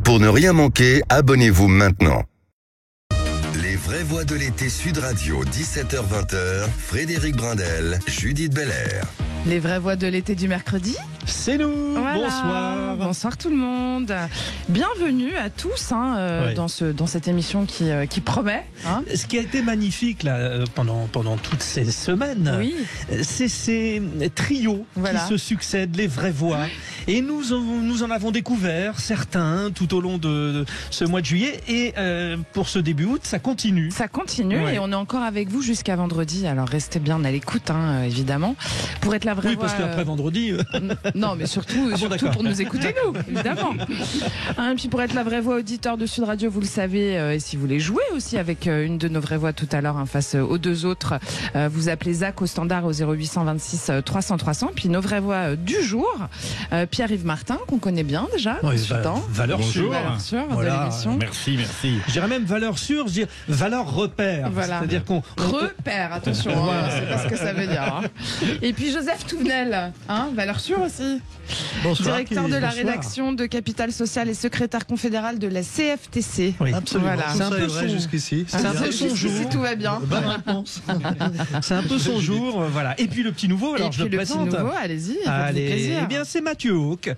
Pour ne rien manquer, abonnez-vous maintenant. Les vraies voix de l'été Sud Radio, 17h-20h, Frédéric Brindel, Judith Belair. Les vraies voix de l'été du mercredi. C'est nous. Voilà. Bonsoir. Bonsoir tout le monde. Bienvenue à tous Ouais. dans cette émission qui promet. Hein. Ce qui a été magnifique là, pendant toutes ces semaines, Oui. c'est ces trios Voilà. qui se succèdent, les vraies voix. Et nous en avons découvert certains tout au long de ce mois de juillet. Et pour ce début août, ça continue. Ça continue Ouais. et on est encore avec vous jusqu'à vendredi. Alors restez bien à l'écoute, évidemment, pour être la vraie Oui, voix. parce qu'après vendredi... Non, mais surtout d'accord. pour nous écouter, nous, évidemment. Et puis pour être la vraie voix auditeur de Sud Radio, vous le savez, et si vous voulez jouer aussi avec une de nos vraies voix tout à l'heure, face aux deux autres, vous appelez Zach au standard au 0826 300 300. Puis nos vraies voix du jour, Pierre-Yves Martin, qu'on connaît bien déjà, Oui, consultant. valeur sûre. Valeur sûre Voilà, de l'émission. Merci. Je dirais même valeur sûre, je dirais valeur repère. Voilà. C'est-à-dire qu'on... Repère, attention, c'est pas ce que ça veut dire. Hein. Et puis Joseph Touvenel, valeur sûre aussi. Bonsoir. Directeur de la Bonsoir. rédaction de Capital Social et secrétaire confédéral de la CFTC. Oui. Absolument. Voilà. C'est un peu vrai son- jusqu'ici. C'est un peu son jour. Si tout va bien. Bonne réponse. C'est un peu son jour, voilà. Et puis le petit nouveau, alors Et je puis le le petit présente. nouveau, allez-y, faites-vous Allez, plaisir. eh bien c'est Mathieu Hauck,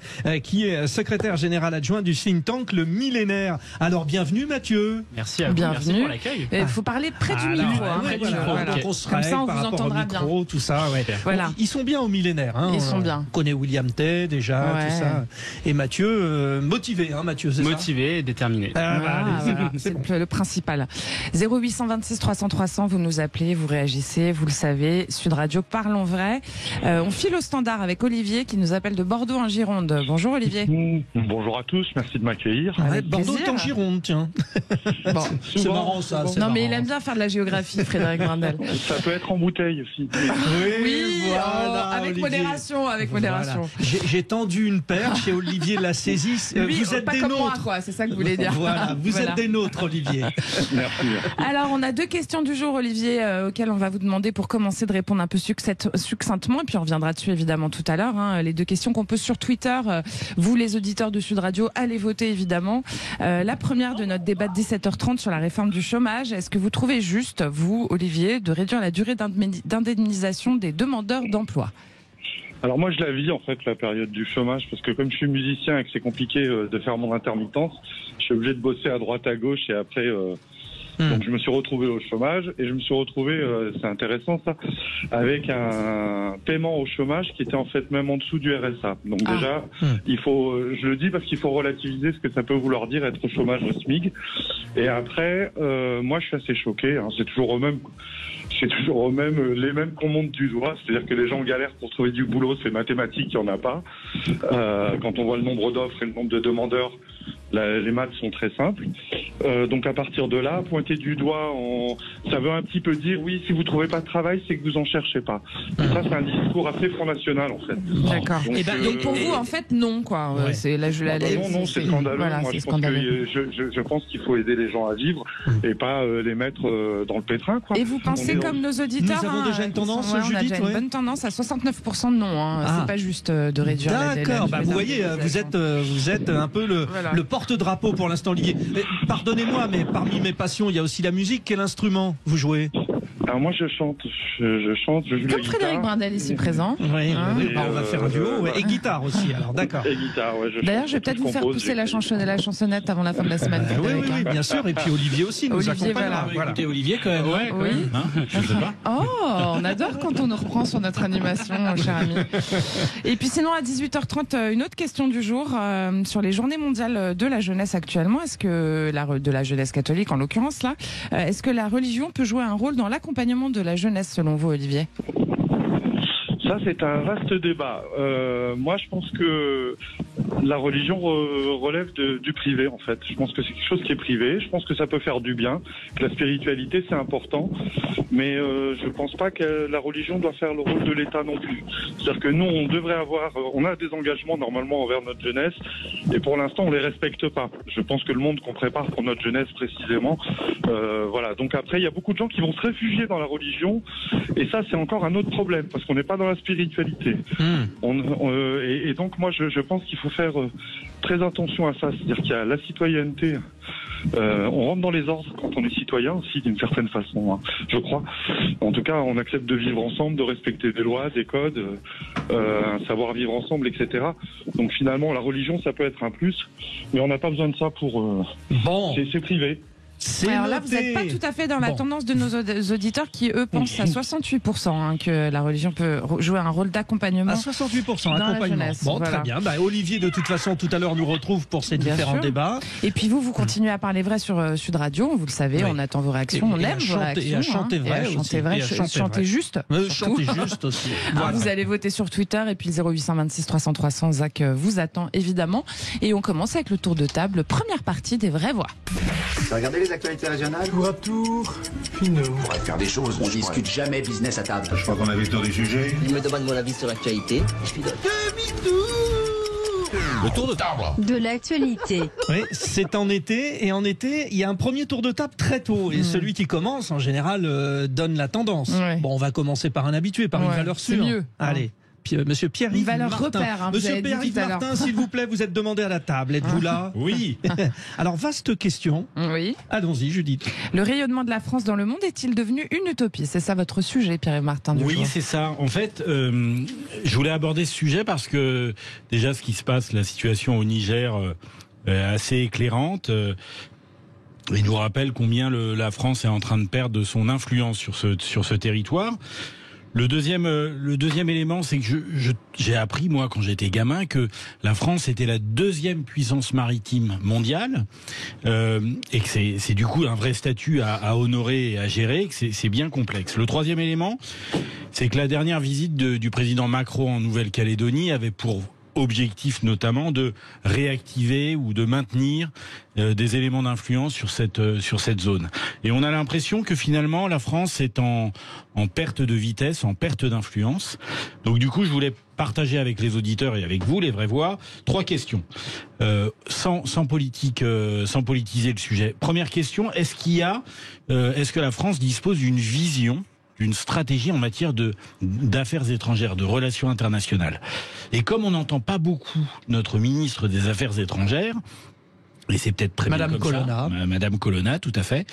qui est secrétaire général adjoint du think tank Le Millénaire. Alors bienvenue Mathieu. Merci à vous. Bienvenue. Merci pour l'accueil. Il faut parler près du Alors, micro. ouais, Près du voilà, micro, voilà. donc on se Comme ça, on règle par vous rapport entendra au bien. micro, tout ça. Ouais. Voilà. Bon, ils sont bien au Millénaire. Hein, Ils sont bien. On connaît William Tay déjà, Ouais. tout ça. Et Mathieu, motivé, Mathieu, c'est ça? Motivé et déterminé. Ah, bah, Voilà, allez, voilà, c'est le principal. 0826 300 300, vous nous appelez, vous réagissez, vous le savez. Sud Radio, parlons vrai. On file au standard avec Olivier qui nous appelle de Bordeaux en Gironde. Bonjour Olivier. Bonjour à tous, merci de m'accueillir. Ouais, Avec Bordeaux plaisir. est en Gironde, tiens. Bon. C'est marrant ça. c'est Non mais il marrant. aime bien faire de la géographie, Frédéric Brindel. Ça peut être en bouteille aussi. Oui, voilà, avec Olivier. modération, avec Voilà. modération. J'ai tendu une perche et Olivier l'a saisie. Lui, Vous êtes pas des comme moi, nôtres. quoi, c'est ça que vous voulez dire. Voilà, vous Voilà. êtes des nôtres, Olivier. Merci. Alors, on a deux questions du jour, Olivier, auxquelles on va vous demander pour commencer de répondre un peu succinctement, et puis on reviendra dessus évidemment tout à l'heure. Les deux questions qu'on pose sur Twitter, vous les auditeurs de Sud Radio, allez voter évidemment. La première de notre débat de 17h30 sur la réforme du chômage, est-ce que vous trouvez juste, vous, Olivier, de réduire la durée d'indemnisation des demandeurs d'emploi ? Alors moi je la vis en fait la période du chômage parce que comme je suis musicien et que c'est compliqué de faire mon intermittence, je suis obligé de bosser à droite à gauche et après donc je me suis retrouvé au chômage et je me suis retrouvé, c'est intéressant ça, avec un paiement au chômage qui était en fait même en dessous du RSA. Donc déjà, il faut, je le dis parce qu'il faut relativiser ce que ça peut vouloir dire être au chômage au SMIC. Et après, moi je suis assez choqué, c'est toujours les mêmes qu'on monte du doigt, c'est-à-dire que les gens galèrent pour trouver du boulot, c'est mathématique, il n'y en a pas. Quand on voit le nombre d'offres et le nombre de demandeurs, les maths sont très simples. Donc à partir de là, pointer du doigt, ça veut un petit peu dire oui, si vous trouvez pas de travail, c'est que vous en cherchez pas. Et ça, c'est un discours assez Front National en fait. D'accord. Donc pour vous, en fait, non, quoi. Ouais. C'est là, non, c'est scandaleux. Voilà, Moi, c'est je pense scandaleux. je pense qu'il faut aider les gens à vivre et pas les mettre dans le pétrin, quoi. Et vous pensez comme nos auditeurs, Nous avons déjà une tendance, on a Judith, déjà une ouais. bonne tendance à 69% de non. Ah. C'est pas juste de réduire la D'accord, vous voyez, vous êtes un peu Voilà. le porte-drapeau pour l'instant, Olivier. Mais, pardonnez-moi, mais parmi mes passions, il y a aussi la musique. Quel instrument vous jouez? Alors moi, je chante, je joue Comme la Frédéric guitare. Brindel ici présent. Oui, Hein oui, on va faire un duo. Ouais. Et guitare aussi, alors d'accord. Et guitare, ouais. D'ailleurs, je vais peut-être vous faire pousser la chansonnette avant la fin de la semaine. Oui, Frédéric, oui, bien sûr. Et puis Olivier aussi nous Olivier, accompagne. voilà. Écoutez Olivier quand même. Ouais, Oui. Je sais pas. Oh, on adore quand on nous reprend sur notre animation, cher ami. Et puis sinon, à 18h30, une autre question du jour sur les journées mondiales de la jeunesse actuellement. Est-ce que de la jeunesse catholique en l'occurrence là, est-ce que la religion peut jouer un rôle dans l'accompagnement de la jeunesse selon vous, Olivier ? Ça, c'est un vaste débat. Moi, je pense que la religion relève du privé, en fait. Je pense que c'est quelque chose qui est privé. Je pense que ça peut faire du bien, que la spiritualité, c'est important. Mais je pense pas que la religion doit faire le rôle de l'État non plus. C'est-à-dire que nous, on a des engagements normalement envers notre jeunesse, et pour l'instant, on les respecte pas. Je pense que le monde qu'on prépare pour notre jeunesse précisément, voilà. Donc après, il y a beaucoup de gens qui vont se réfugier dans la religion, et ça, c'est encore un autre problème, parce qu'on n'est pas dans la spiritualité. Et donc, moi, je pense qu'il faut faire très attention à ça. C'est-à-dire qu'il y a la citoyenneté. On rentre dans les ordres quand on est citoyen aussi, d'une certaine façon, hein, je crois. En tout cas, on accepte de vivre ensemble, de respecter des lois, des codes, savoir vivre ensemble, etc. Donc finalement, la religion, ça peut être un plus, mais on n'a pas besoin de ça pour... Bon. C'est privé. Alors là, vous n'êtes pas tout à fait dans la tendance de nos auditeurs qui, eux, pensent à 68% hein, que la religion peut jouer un rôle d'accompagnement. À 68%, dans accompagnement. la jeunesse, Bon, voilà. très bien. Bah, Olivier, de toute façon, tout à l'heure, nous retrouve pour ces Bien différents sûr. débats. Et puis vous continuez à parler vrai sur Sud Radio, vous le savez, Oui. on attend vos réactions, on Et à aime vos chanter- réactions. et à chanter hein, vrai et à aussi. chanter vrai, Et à chanter chanter vrai. juste. Chanter surtout. juste aussi. Alors, Voilà. vous allez voter sur Twitter et puis le 0826 300 300, Zach vous attend évidemment. Et on commence avec le tour de table, première partie des vraies voix. T'as regardé les actualités régionales? Tour à tour, finaux. On pourrait faire des choses. On discute jamais business à table. Je crois qu'on a vu le tour du sujet. Il me demande mon avis sur l'actualité. Je lui donne. Le tour de table. De l'actualité. Oui, c'est en été, et en été, il y a un premier tour de table très tôt, et celui qui commence, en général, donne la tendance. Ouais. Bon, on va commencer par un habitué, par une Ouais, valeur c'est sûre. mieux. Allez. Monsieur Pierre-Yves Une valeur Martin. repère, hein, vous Monsieur avez dit Pierre-Yves tout à l'heure. Martin, s'il vous plaît, vous êtes demandé à la table. Êtes-vous là? Oui. Alors, vaste question. Oui. Allons-y, Judith. Le rayonnement de la France dans le monde est-il devenu une utopie? C'est ça votre sujet, Pierre Martin. Du Oui, jour. c'est ça. En fait, je voulais aborder ce sujet parce que déjà ce qui se passe, la situation au Niger est assez éclairante. Il nous rappelle combien la France est en train de perdre son influence sur ce territoire. Le deuxième élément, c'est que j'ai appris, moi, quand j'étais gamin, que la France était la deuxième puissance maritime mondiale, et que c'est du coup un vrai statut à honorer et à gérer, que c'est bien complexe. Le troisième élément, c'est que la dernière visite du président Macron en Nouvelle-Calédonie avait pour objectif notamment de réactiver ou de maintenir des éléments d'influence sur cette zone. Et on a l'impression que finalement la France est en perte de vitesse, en perte d'influence. Donc du coup, je voulais partager avec les auditeurs et avec vous, les vraies voix, 3 questions. Sans politiser le sujet. Première question, est-ce que la France dispose d'une vision, une stratégie en matière d'affaires étrangères, de relations internationales? Et comme on n'entend pas beaucoup notre ministre des Affaires étrangères, et c'est peut-être très Madame bien comme Colonna. ça, Madame Colonna, tout à fait.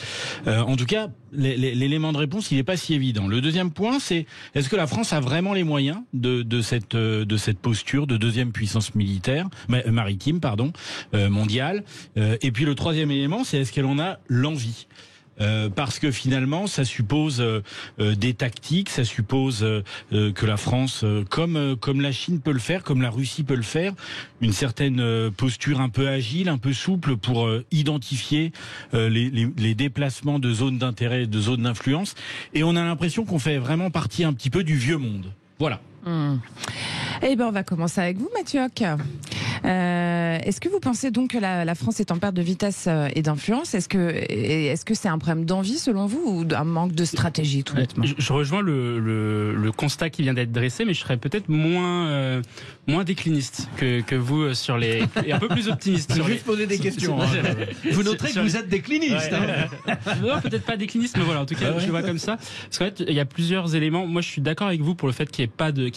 En tout cas, l'élément de réponse, il n'est pas si évident. Le deuxième point, c'est est-ce que la France a vraiment les moyens de cette posture de deuxième puissance maritime, mondiale. Et puis le troisième élément, c'est est-ce qu'elle en a l'envie? Parce que finalement, ça suppose des tactiques, ça suppose que la France, comme la Chine peut le faire, comme la Russie peut le faire, une certaine posture un peu agile, un peu souple pour identifier les déplacements de zones d'intérêt, de zones d'influence. Et on a l'impression qu'on fait vraiment partie un petit peu du vieux monde. Voilà. Eh ben, on va commencer avec vous, Mathieu Hoc. Est-ce que vous pensez donc que la France est en perte de vitesse et d'influence? Est-ce que c'est un problème d'envie selon vous ou un manque de stratégie tout bêtement? Je rejoins le constat qui vient d'être dressé, mais je serais peut-être moins décliniste que vous sur les et un peu plus optimiste. Je vais juste poser des questions. Vous noterez que vous êtes décliniste. Non, peut-être pas décliniste, mais voilà. En tout cas, je le vois comme ça. Parce qu'en fait, il y a plusieurs éléments. Moi, je suis d'accord avec vous pour le fait qu'il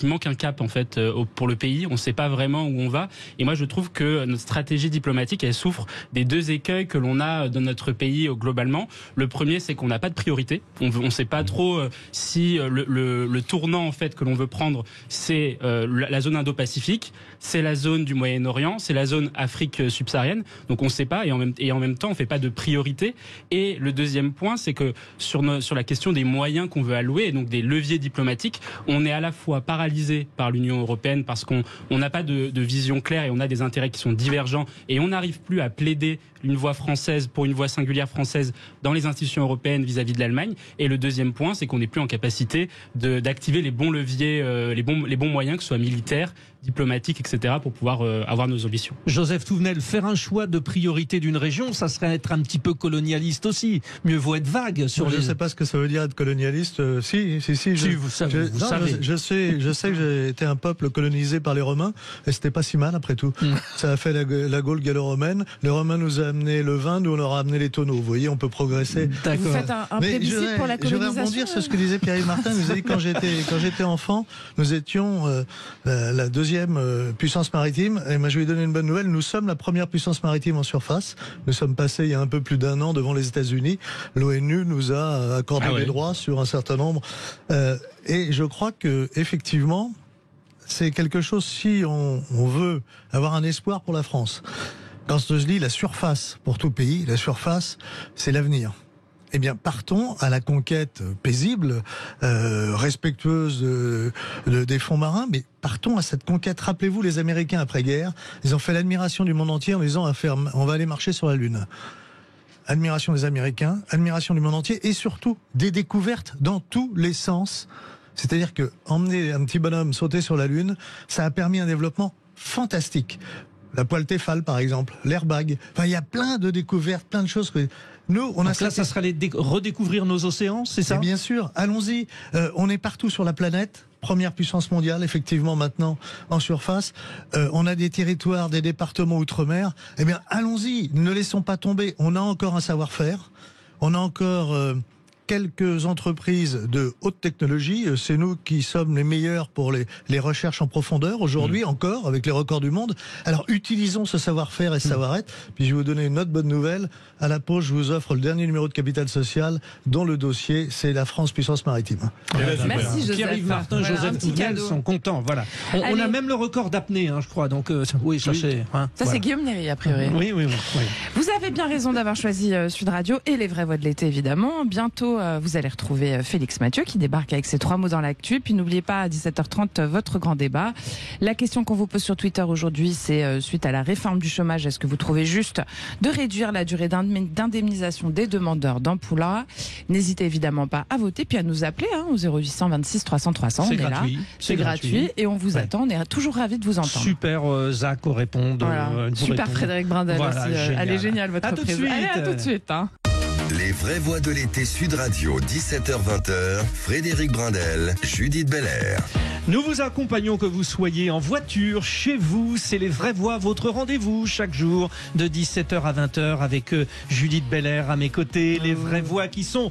manque un cap en fait pour le pays. On ne sait pas vraiment où on va. Et moi, je trouve que notre stratégie diplomatique, elle souffre des 2 écueils que l'on a dans notre pays globalement. Le premier, c'est qu'on n'a pas de priorité. On ne sait pas trop si le tournant en fait que l'on veut prendre, c'est la zone Indo-Pacifique, c'est la zone du Moyen-Orient, c'est la zone Afrique subsaharienne. Donc on ne sait pas et en même temps, on ne fait pas de priorité. Et le deuxième point, c'est que sur la question des moyens qu'on veut allouer, et donc des leviers diplomatiques, on est à la fois paralysé par l'Union européenne parce qu'on n'a pas de vision claire et on a des intérêts qui sont divergents et on n'arrive plus à plaider une voix française pour une voix singulière française dans les institutions européennes vis-à-vis de l'Allemagne. Et le deuxième point, c'est qu'on n'est plus en capacité d'activer les bons leviers, les bons moyens, que ce soit militaires, diplomatiques, etc., pour pouvoir avoir nos ambitions. Joseph Touvenel, faire un choix de priorité d'une région, ça serait être un petit peu colonialiste aussi. Mieux vaut être vague sur Je ne sais pas ce que ça veut dire être colonialiste. Si. Vous savez. Je sais que j'ai été un peuple colonisé par les Romains et c'était pas si mal après tout. Ça a fait la Gaule gallo-romaine. Les Romains nous ont amené le vin, nous on leur a amené les tonneaux. Vous voyez, on peut progresser. Vous faites un plébiscite pour la colonisation. Je vais rebondir sur ce que disait Pierre-Yves Martin. Nous a dit quand j'étais enfant, nous étions la deuxième deuxième puissance maritime. Et moi, je vais lui donner une bonne nouvelle. Nous sommes la première puissance maritime en surface. Nous sommes passés il y a un peu plus d'1 an devant les États-Unis. L'ONU nous a accordé des droits sur un certain nombre. Et je crois que effectivement, c'est quelque chose, si on veut avoir un espoir pour la France. Quand je dis la surface pour tout pays, la surface, c'est l'avenir. Eh bien, partons à la conquête paisible, respectueuse des fonds marins, mais partons à cette conquête. Rappelez-vous, les Américains après-guerre, ils ont fait l'admiration du monde entier en disant on va aller marcher sur la Lune. Admiration des Américains, admiration du monde entier, et surtout des découvertes dans tous les sens. C'est-à-dire que emmener un petit bonhomme sauter sur la Lune, ça a permis un développement fantastique. La poêle Tefal, par exemple, l'airbag. Enfin, il y a plein de découvertes, plein de choses que nous, on a. Donc là, ça sera redécouvrir nos océans, c'est ça? Bien sûr. Allons-y. On est partout sur la planète. Première puissance mondiale, effectivement, maintenant, en surface. On a des territoires, des départements outre-mer. Eh bien, allons-y. Ne laissons pas tomber. On a encore un savoir-faire. On a encore quelques entreprises de haute technologie. C'est nous qui sommes les meilleurs pour les recherches en profondeur aujourd'hui encore, avec les records du monde. Alors utilisons ce savoir-faire et ce savoir-être. Puis je vais vous donner une autre bonne nouvelle. À la pause, je vous offre le dernier numéro de Capital Social dont le dossier, c'est la France puissance maritime. Merci Joseph. Pierre-Yves Martin, voilà, Joseph Touvenel sont contents. Voilà. On a même le record d'apnée, je crois. Donc oui, ça c'est. Ça c'est Guillaume Néry a priori. Oui. Vous avez bien raison d'avoir choisi Sud Radio et les vraies voix de l'été évidemment. Bientôt vous allez retrouver Félix Mathieu qui débarque avec ses 3 mots dans l'actu. Puis n'oubliez pas à 17h30 votre grand débat. La question qu'on vous pose sur Twitter aujourd'hui, c'est suite à la réforme du chômage, est-ce que vous trouvez juste de réduire la durée d'indemnisation des demandeurs d'emploi? N'hésitez évidemment pas à voter puis à nous appeler au 0800 26 300 300. C'est on gratuit. Est là. C'est gratuit et on vous attend. On est toujours ravis de vous entendre. Super Zach au répondre. Voilà. Super Frédéric Brindel voilà, aussi. Elle est géniale votre reprise. Allez, à tout de suite. Les vraies voix de l'été Sud Radio, 17h-20h, Frédéric Brindel, Judith Belair. Nous vous accompagnons, que vous soyez en voiture, chez vous, c'est les vraies voix, votre rendez-vous chaque jour de 17h à 20h avec Judith Belair à mes côtés. Les vraies voix qui sont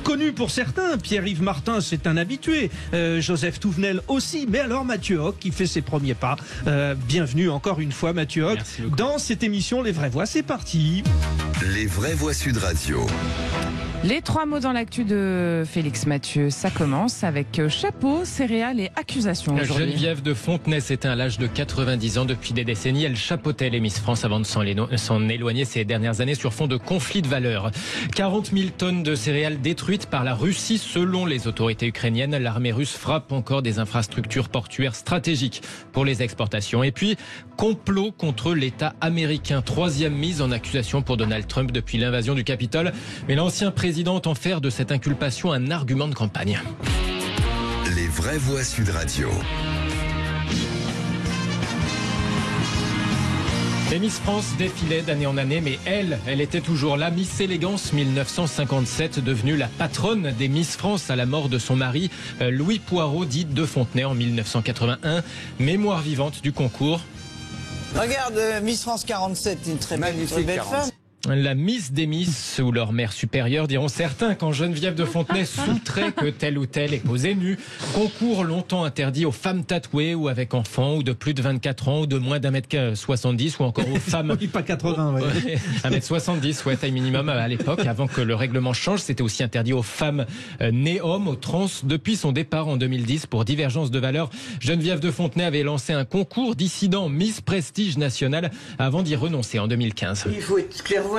connu pour certains. Pierre-Yves Martin, c'est un habitué. Joseph Touvenel aussi. Mais alors Mathieu Hoc qui fait ses premiers pas. Bienvenue encore une fois Mathieu Hoc dans cette émission Les Vraies Voix. C'est parti. Les Vraies Voix Sud Radio. Les 3 mots dans l'actu de Félix Mathieu, ça commence avec chapeau, céréales et accusations aujourd'hui. Geneviève de Fontenay s'éteint à l'âge de 90 ans. Depuis des décennies, elle chapeautait les Miss France avant de s'en éloigner ces dernières années sur fond de conflit de valeurs. 40 000 tonnes de céréales détruites par la Russie selon les autorités ukrainiennes. L'armée russe frappe encore des infrastructures portuaires stratégiques pour les exportations. Et puis, complot contre l'État américain. 3e mise en accusation pour Donald Trump depuis l'invasion du Capitole. Mais l'ancien président en faire de cette inculpation un argument de campagne. Les vraies voix Sud Radio. Les Miss France défilaient d'année en année, mais elle était toujours là. Miss Élégance 1957, devenue la patronne des Miss France à la mort de son mari, Louis Poirot, dit de Fontenay en 1981. Mémoire vivante du concours. Regarde, Miss France 47, une très belle femme. La Miss des Miss ou leur mère supérieure, diront certains, quand Geneviève de Fontenay soutrait que telle ou telle est posée nue. Concours longtemps interdit aux femmes tatouées ou avec enfants ou de plus de 24 ans ou de moins d'1m70 ou encore aux femmes... Oui, pas 80, ouais. 1m70, ouais, taille minimum à l'époque. Avant que le règlement change, c'était aussi interdit aux femmes nées hommes, aux trans. Depuis son départ en 2010 pour divergence de valeurs, Geneviève de Fontenay avait lancé un concours dissident Miss Prestige National avant d'y renoncer en 2015. Il faut être clairvoyant.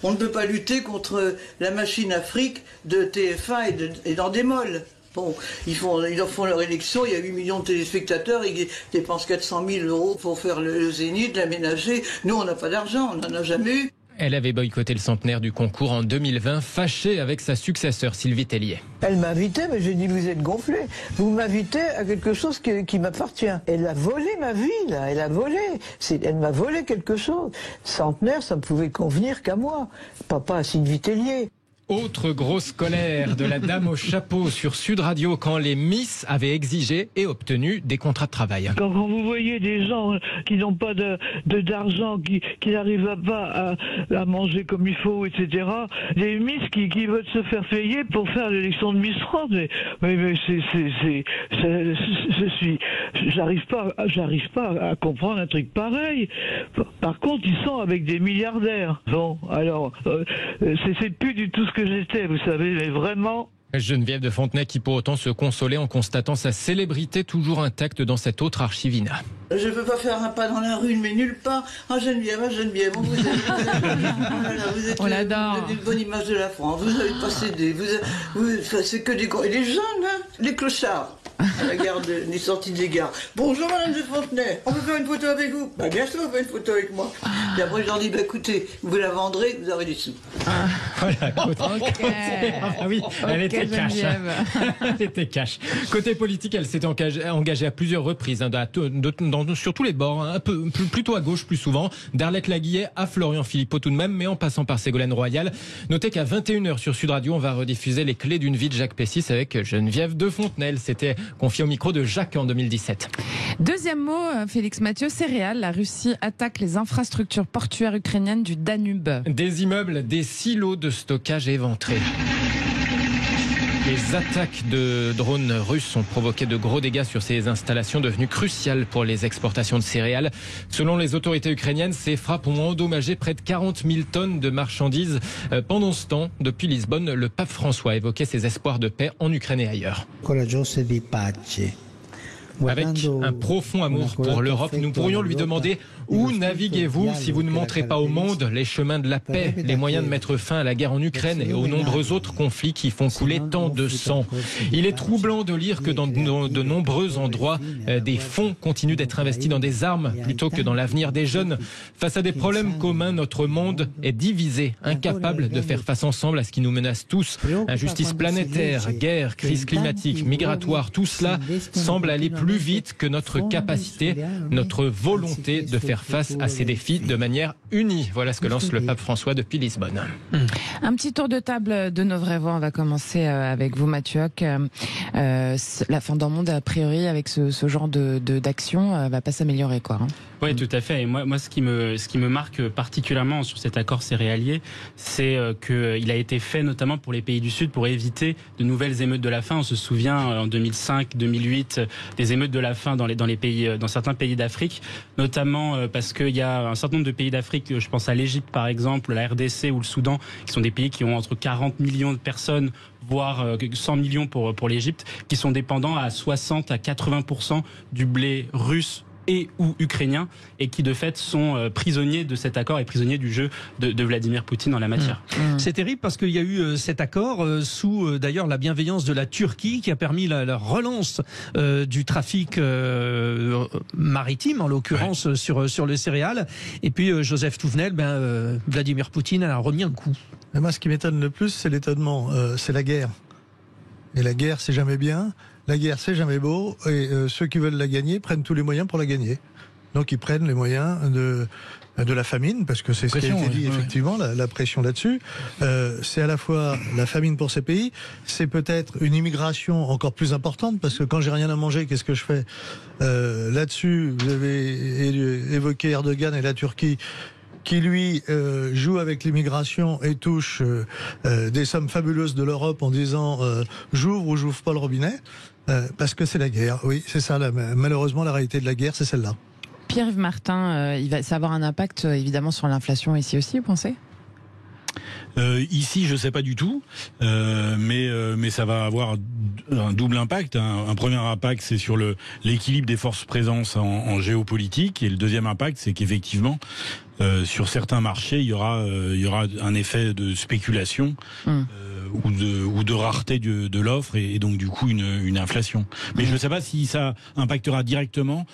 On ne peut pas lutter contre la machine Afrique de TF1 et d'Endemol. Bon, ils font leur élection, il y a 8 millions de téléspectateurs, ils dépensent 400 000 € pour faire le Zénith, l'aménager. Nous, on n'a pas d'argent, on n'en a jamais eu. Elle avait boycotté le centenaire du concours en 2020, fâchée avec sa successeur Sylvie Tellier. Elle m'invitait, mais j'ai dit vous êtes gonflé. Vous m'invitez à quelque chose qui m'appartient. Elle a volé ma vie, là. Elle a volé. Elle m'a volé quelque chose. Centenaire, ça ne pouvait convenir qu'à moi. Pas à Sylvie Tellier. Autre grosse colère de la dame au chapeau sur Sud Radio quand les Miss avaient exigé et obtenu des contrats de travail. Quand vous voyez des gens qui n'ont pas d'argent, qui n'arrivent pas à manger comme il faut, etc., des Miss qui veulent se faire payer pour faire l'élection de Miss France, mais j'arrive pas à comprendre un truc pareil. Par contre, ils sont avec des milliardaires. Bon, alors, c'est plus du tout ce que j'étais, vous savez, mais vraiment. Geneviève de Fontenay qui pour autant se consolait en constatant sa célébrité toujours intacte dans cette autre archivina. Je ne peux pas faire un pas dans la rue, mais nulle part. Geneviève, on l'adore. Vous êtes une bonne image de la France. Vous n'avez pas cédé. C'est que des jeunes, hein, les clochards. À la gare des sorties des gares. Bonjour Madame de Fontenay, on peut faire une photo avec vous? Bien sûr, on peut faire une photo avec moi. Et après je leur dis, écoutez, vous la vendrez, vous aurez des sous. Oui, elle était cash. Elle était cash. Côté politique, elle s'était engagée à plusieurs reprises, sur tous les bords, un peu plutôt à gauche plus souvent, d'Arlette Laguillet à Florian Philippot tout de même, mais en passant par Ségolène Royal. Notez qu'à 21h sur Sud Radio, on va rediffuser les clés d'une vie de Jacques Pessis avec Geneviève de Fontenay. C'était confié au micro de Jacques en 2017. Deuxième mot, Félix Mathieu, céréales. La Russie attaque les infrastructures portuaires ukrainiennes du Danube. Des immeubles, des silos de stockage éventrés. Les attaques de drones russes ont provoqué de gros dégâts sur ces installations devenues cruciales pour les exportations de céréales. Selon les autorités ukrainiennes, ces frappes ont endommagé près de 40 000 tonnes de marchandises. Pendant ce temps, depuis Lisbonne, le pape François évoquait ses espoirs de paix en Ukraine et ailleurs. Avec un profond amour pour l'Europe, nous pourrions lui demander où naviguez-vous si vous ne montrez pas au monde les chemins de la paix, les moyens de mettre fin à la guerre en Ukraine et aux nombreux autres conflits qui font couler tant de sang. Il est troublant de lire que dans de nombreux endroits, des fonds continuent d'être investis dans des armes plutôt que dans l'avenir des jeunes. Face à des problèmes communs, notre monde est divisé, incapable de faire face ensemble à ce qui nous menace tous. Injustice planétaire, guerre, crise climatique, migratoire, tout cela semble aller plus vite que notre capacité, notre volonté de faire face à ces défis de manière unie. Voilà ce que lance le pape François depuis Lisbonne. Un petit tour de table de nos vraies voix. On va commencer avec vous, Mathieu Hoc. La fin d'un monde, a priori, avec ce genre d'action, va pas s'améliorer, quoi. Oui, tout à fait. Et moi, ce qui me marque particulièrement sur cet accord céréalier, c'est qu'il a été fait notamment pour les pays du Sud pour éviter de nouvelles émeutes de la faim. On se souvient en 2005, 2008 des émeutes de la faim dans certains pays d'Afrique, notamment parce qu'il y a un certain nombre de pays d'Afrique, je pense à l'Égypte par exemple, la RDC ou le Soudan, qui sont des pays qui ont entre 40 millions de personnes, voire 100 millions pour l'Égypte, qui sont dépendants à 60 à 80% du blé russe et ou ukrainiens, et qui de fait sont prisonniers de cet accord et prisonniers du jeu de Vladimir Poutine en la matière. C'est terrible parce qu'il y a eu cet accord sous d'ailleurs la bienveillance de la Turquie qui a permis la relance du trafic maritime, en l'occurrence sur les céréales. Et puis Joseph Touvenel, Vladimir Poutine a remis un coup. Et moi, ce qui m'étonne le plus, c'est l'étonnement. C'est la guerre. Et la guerre, c'est jamais bien. La guerre, c'est jamais beau, et ceux qui veulent la gagner prennent tous les moyens pour la gagner. Donc ils prennent les moyens de la famine, parce que c'est ce qui a été dit, effectivement, la pression là-dessus. C'est à la fois la famine pour ces pays, c'est peut-être une immigration encore plus importante, parce que quand j'ai rien à manger, qu'est-ce que je fais là-dessus? Vous avez évoqué Erdogan et la Turquie, qui lui joue avec l'immigration et touche des sommes fabuleuses de l'Europe en disant j'ouvre ou j'ouvre pas le robinet, parce que c'est la guerre. Oui, c'est ça, malheureusement la réalité de la guerre, c'est celle-là. Pierre-Yves Martin, ça va avoir un impact évidemment sur l'inflation ici aussi, vous pensez ? Ici, je sais pas du tout, mais ça va avoir un double impact. Un premier impact, c'est sur l'équilibre des forces présentes en géopolitique, et le deuxième impact, c'est qu'effectivement, sur certains marchés, il y aura un effet de spéculation ou de rareté de l'offre, et donc du coup une inflation. Mais je ne sais pas si ça impactera directement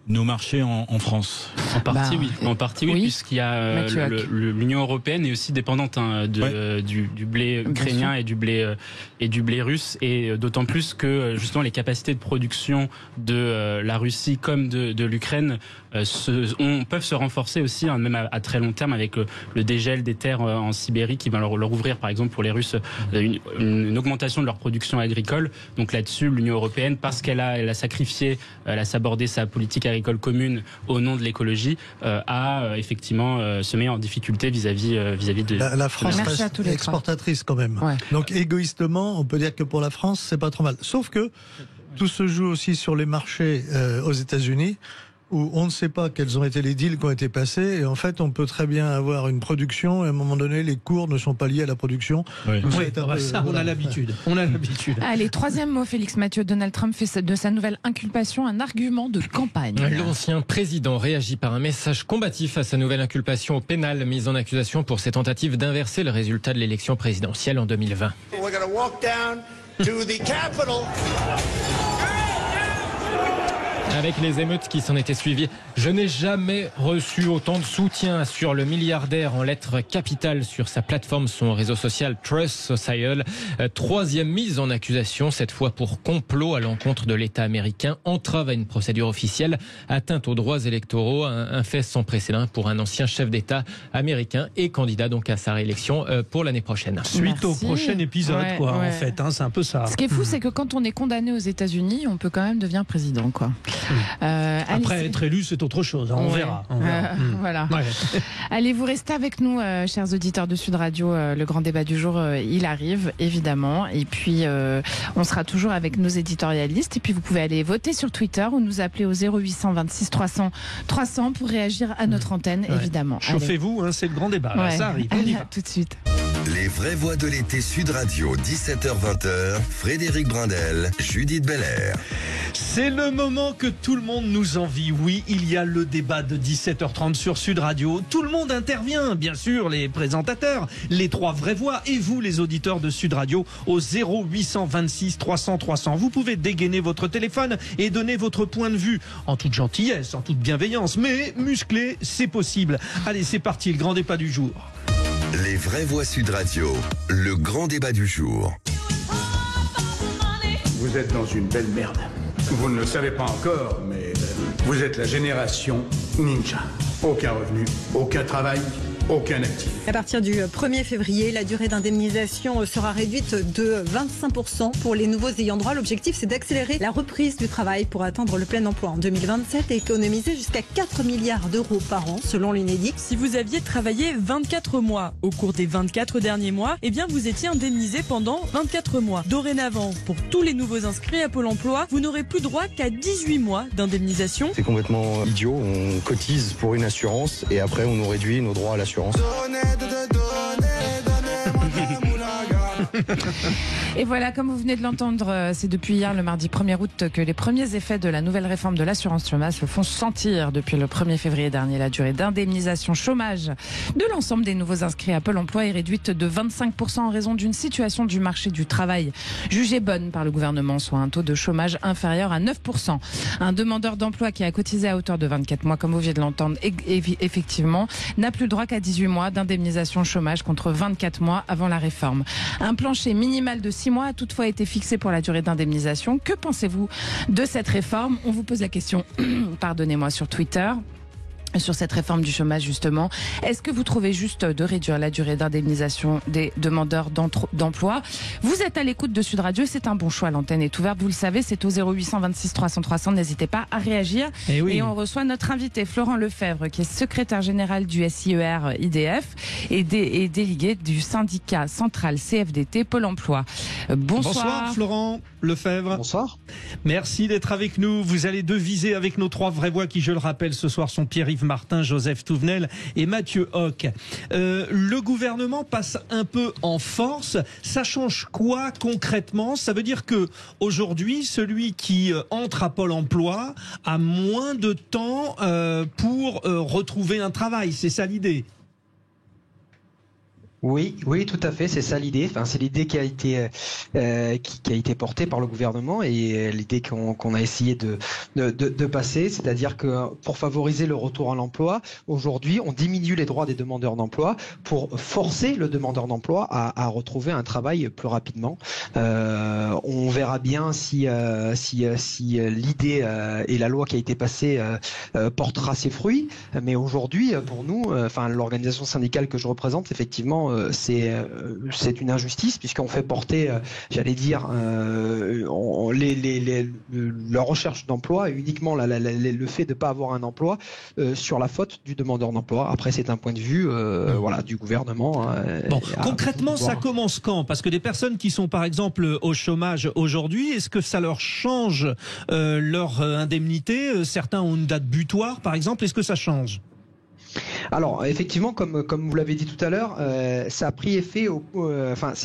nos marchés en France? En partie, oui. En partie, oui, puisqu'il y a l'Union européenne est aussi dépendante du blé ukrainien et du blé russe, et d'autant plus que justement les capacités de production de la Russie comme de l'Ukraine peuvent se renforcer aussi, même à très long terme, avec le dégel des terres en Sibérie qui va leur ouvrir, par exemple, pour les Russes, une augmentation de leur production agricole. Donc là-dessus, l'Union européenne, parce qu'elle a sacrifié, elle a sabordé sa politique agricole commune au nom de l'écologie, a effectivement se met en difficulté vis-à-vis de la France reste exportatrice quand même. Ouais. Donc égoïstement, on peut dire que pour la France, c'est pas trop mal. Sauf que tout se joue aussi sur les marchés aux États-Unis, où on ne sait pas quels ont été les deals qui ont été passés, et en fait on peut très bien avoir une production et à un moment donné les cours ne sont pas liés à la production. Oui. On a l'habitude. Allez, troisième mot, Félix Mathieu. Donald Trump fait de sa nouvelle inculpation un argument de campagne. L'ancien président réagit par un message combatif à sa nouvelle inculpation au pénal, mise en accusation pour ses tentatives d'inverser le résultat de l'élection présidentielle en 2020. We're gonna walk down to the Capitol. Avec les émeutes qui s'en étaient suivies, je n'ai jamais reçu autant de soutien, assure le milliardaire en lettres capitales sur sa plateforme, son réseau social Trust Social. Troisième mise en accusation, cette fois pour complot à l'encontre de l'État américain, entrave à une procédure officielle, atteinte aux droits électoraux, un fait sans précédent pour un ancien chef d'État américain et candidat donc à sa réélection pour l'année prochaine. Suite au prochain épisode, en fait, c'est un peu ça. Ce qui est fou, c'est que quand on est condamné aux États-Unis, on peut quand même devenir président, quoi. Après être élu, c'est autre chose. On verra. Voilà. Ouais. Allez, vous restez avec nous, chers auditeurs de Sud Radio. Le grand débat du jour, il arrive, évidemment. Et puis, on sera toujours avec nos éditorialistes. Et puis, vous pouvez aller voter sur Twitter ou nous appeler au 0800 26 300 300 pour réagir à notre antenne, évidemment. Chauffez-vous, ça c'est le grand débat. Ça arrive. On y va. Tout de suite. Les vraies voix de l'été Sud Radio, 17h-20h, Frédéric Brindel, Judith Belair. C'est le moment que tout le monde nous envie. Oui, il y a le débat de 17h30 sur Sud Radio. Tout le monde intervient, bien sûr, les présentateurs, les trois vraies voix et vous, les auditeurs de Sud Radio, au 0826 300 300. Vous pouvez dégainer votre téléphone et donner votre point de vue en toute gentillesse, en toute bienveillance, mais musclé, c'est possible. Allez, c'est parti, le grand débat du jour. Les vraies voix Sud Radio, le grand débat du jour. Vous êtes dans une belle merde. Vous ne le savez pas encore, mais vous êtes la génération ninja. Aucun revenu, aucun travail, aucun actif. À partir du 1er février, la durée d'indemnisation sera réduite de 25% pour les nouveaux ayants droit. L'objectif, c'est d'accélérer la reprise du travail pour atteindre le plein emploi en 2027 et économiser jusqu'à 4 milliards d'euros par an, selon l'UNEDIC. Si vous aviez travaillé 24 mois au cours des 24 derniers mois, eh bien vous étiez indemnisé pendant 24 mois. Dorénavant, pour tous les nouveaux inscrits à Pôle emploi, vous n'aurez plus droit qu'à 18 mois d'indemnisation. C'est complètement idiot. On cotise pour une assurance et après on nous réduit nos droits à l'assurance. Et voilà, comme vous venez de l'entendre, c'est depuis hier, le mardi 1er août, que les premiers effets de la nouvelle réforme de l'assurance chômage se font sentir. Depuis le 1er février dernier, la durée d'indemnisation chômage de l'ensemble des nouveaux inscrits à Pôle emploi est réduite de 25% en raison d'une situation du marché du travail jugée bonne par le gouvernement, soit un taux de chômage inférieur à 9%. Un demandeur d'emploi qui a cotisé à hauteur de 24 mois, comme vous venez de l'entendre, effectivement, n'a plus le droit qu'à 18 mois d'indemnisation chômage contre 24 mois avant la réforme. Un plancher minimal de 6 mois a toutefois été fixé pour la durée d'indemnisation. Que pensez-vous de cette réforme ? On vous pose la question, pardonnez-moi, sur Twitter. Sur cette réforme du chômage, justement. Est-ce que vous trouvez juste de réduire la durée d'indemnisation des demandeurs d'emploi ? Vous êtes à l'écoute de Sud Radio, c'est un bon choix. L'antenne est ouverte, vous le savez, c'est au 0826 300 300. N'hésitez pas à réagir. Et on reçoit notre invité, Florent Lefebvre, qui est secrétaire général du SIER-IDF et délégué du syndicat central CFDT Pôle emploi. Bonsoir Florent Lefebvre. Bonsoir. Merci d'être avec nous. Vous allez deviser avec nos trois vraies voix qui, je le rappelle, ce soir sont Pierre-Yves Martin, Joseph Touvenel et Mathieu Hoc. Le gouvernement passe un peu en force. Ça change quoi concrètement ? Ça veut dire que aujourd'hui, celui qui entre à Pôle emploi a moins de temps pour retrouver un travail. C'est ça l'idée ? Oui, tout à fait, c'est ça l'idée. Enfin, c'est l'idée qui a été portée par le gouvernement et l'idée qu'on a essayé de passer, c'est-à-dire que pour favoriser le retour à l'emploi, aujourd'hui, on diminue les droits des demandeurs d'emploi pour forcer le demandeur d'emploi à retrouver un travail plus rapidement. On verra bien si l'idée et la loi qui a été passée portera ses fruits. Mais aujourd'hui, pour nous, l'organisation syndicale que je représente, effectivement, c'est une injustice puisqu'on fait porter, la recherche d'emploi et uniquement le fait de ne pas avoir un emploi sur la faute du demandeur d'emploi. Après, c'est un point de vue du gouvernement. Concrètement, ça commence quand? Parce que des personnes qui sont par exemple au chômage aujourd'hui, est-ce que ça leur change leur indemnité? Certains ont une date butoir par exemple, est-ce que ça change? Alors effectivement, comme vous l'avez dit tout à l'heure, ça a pris effet.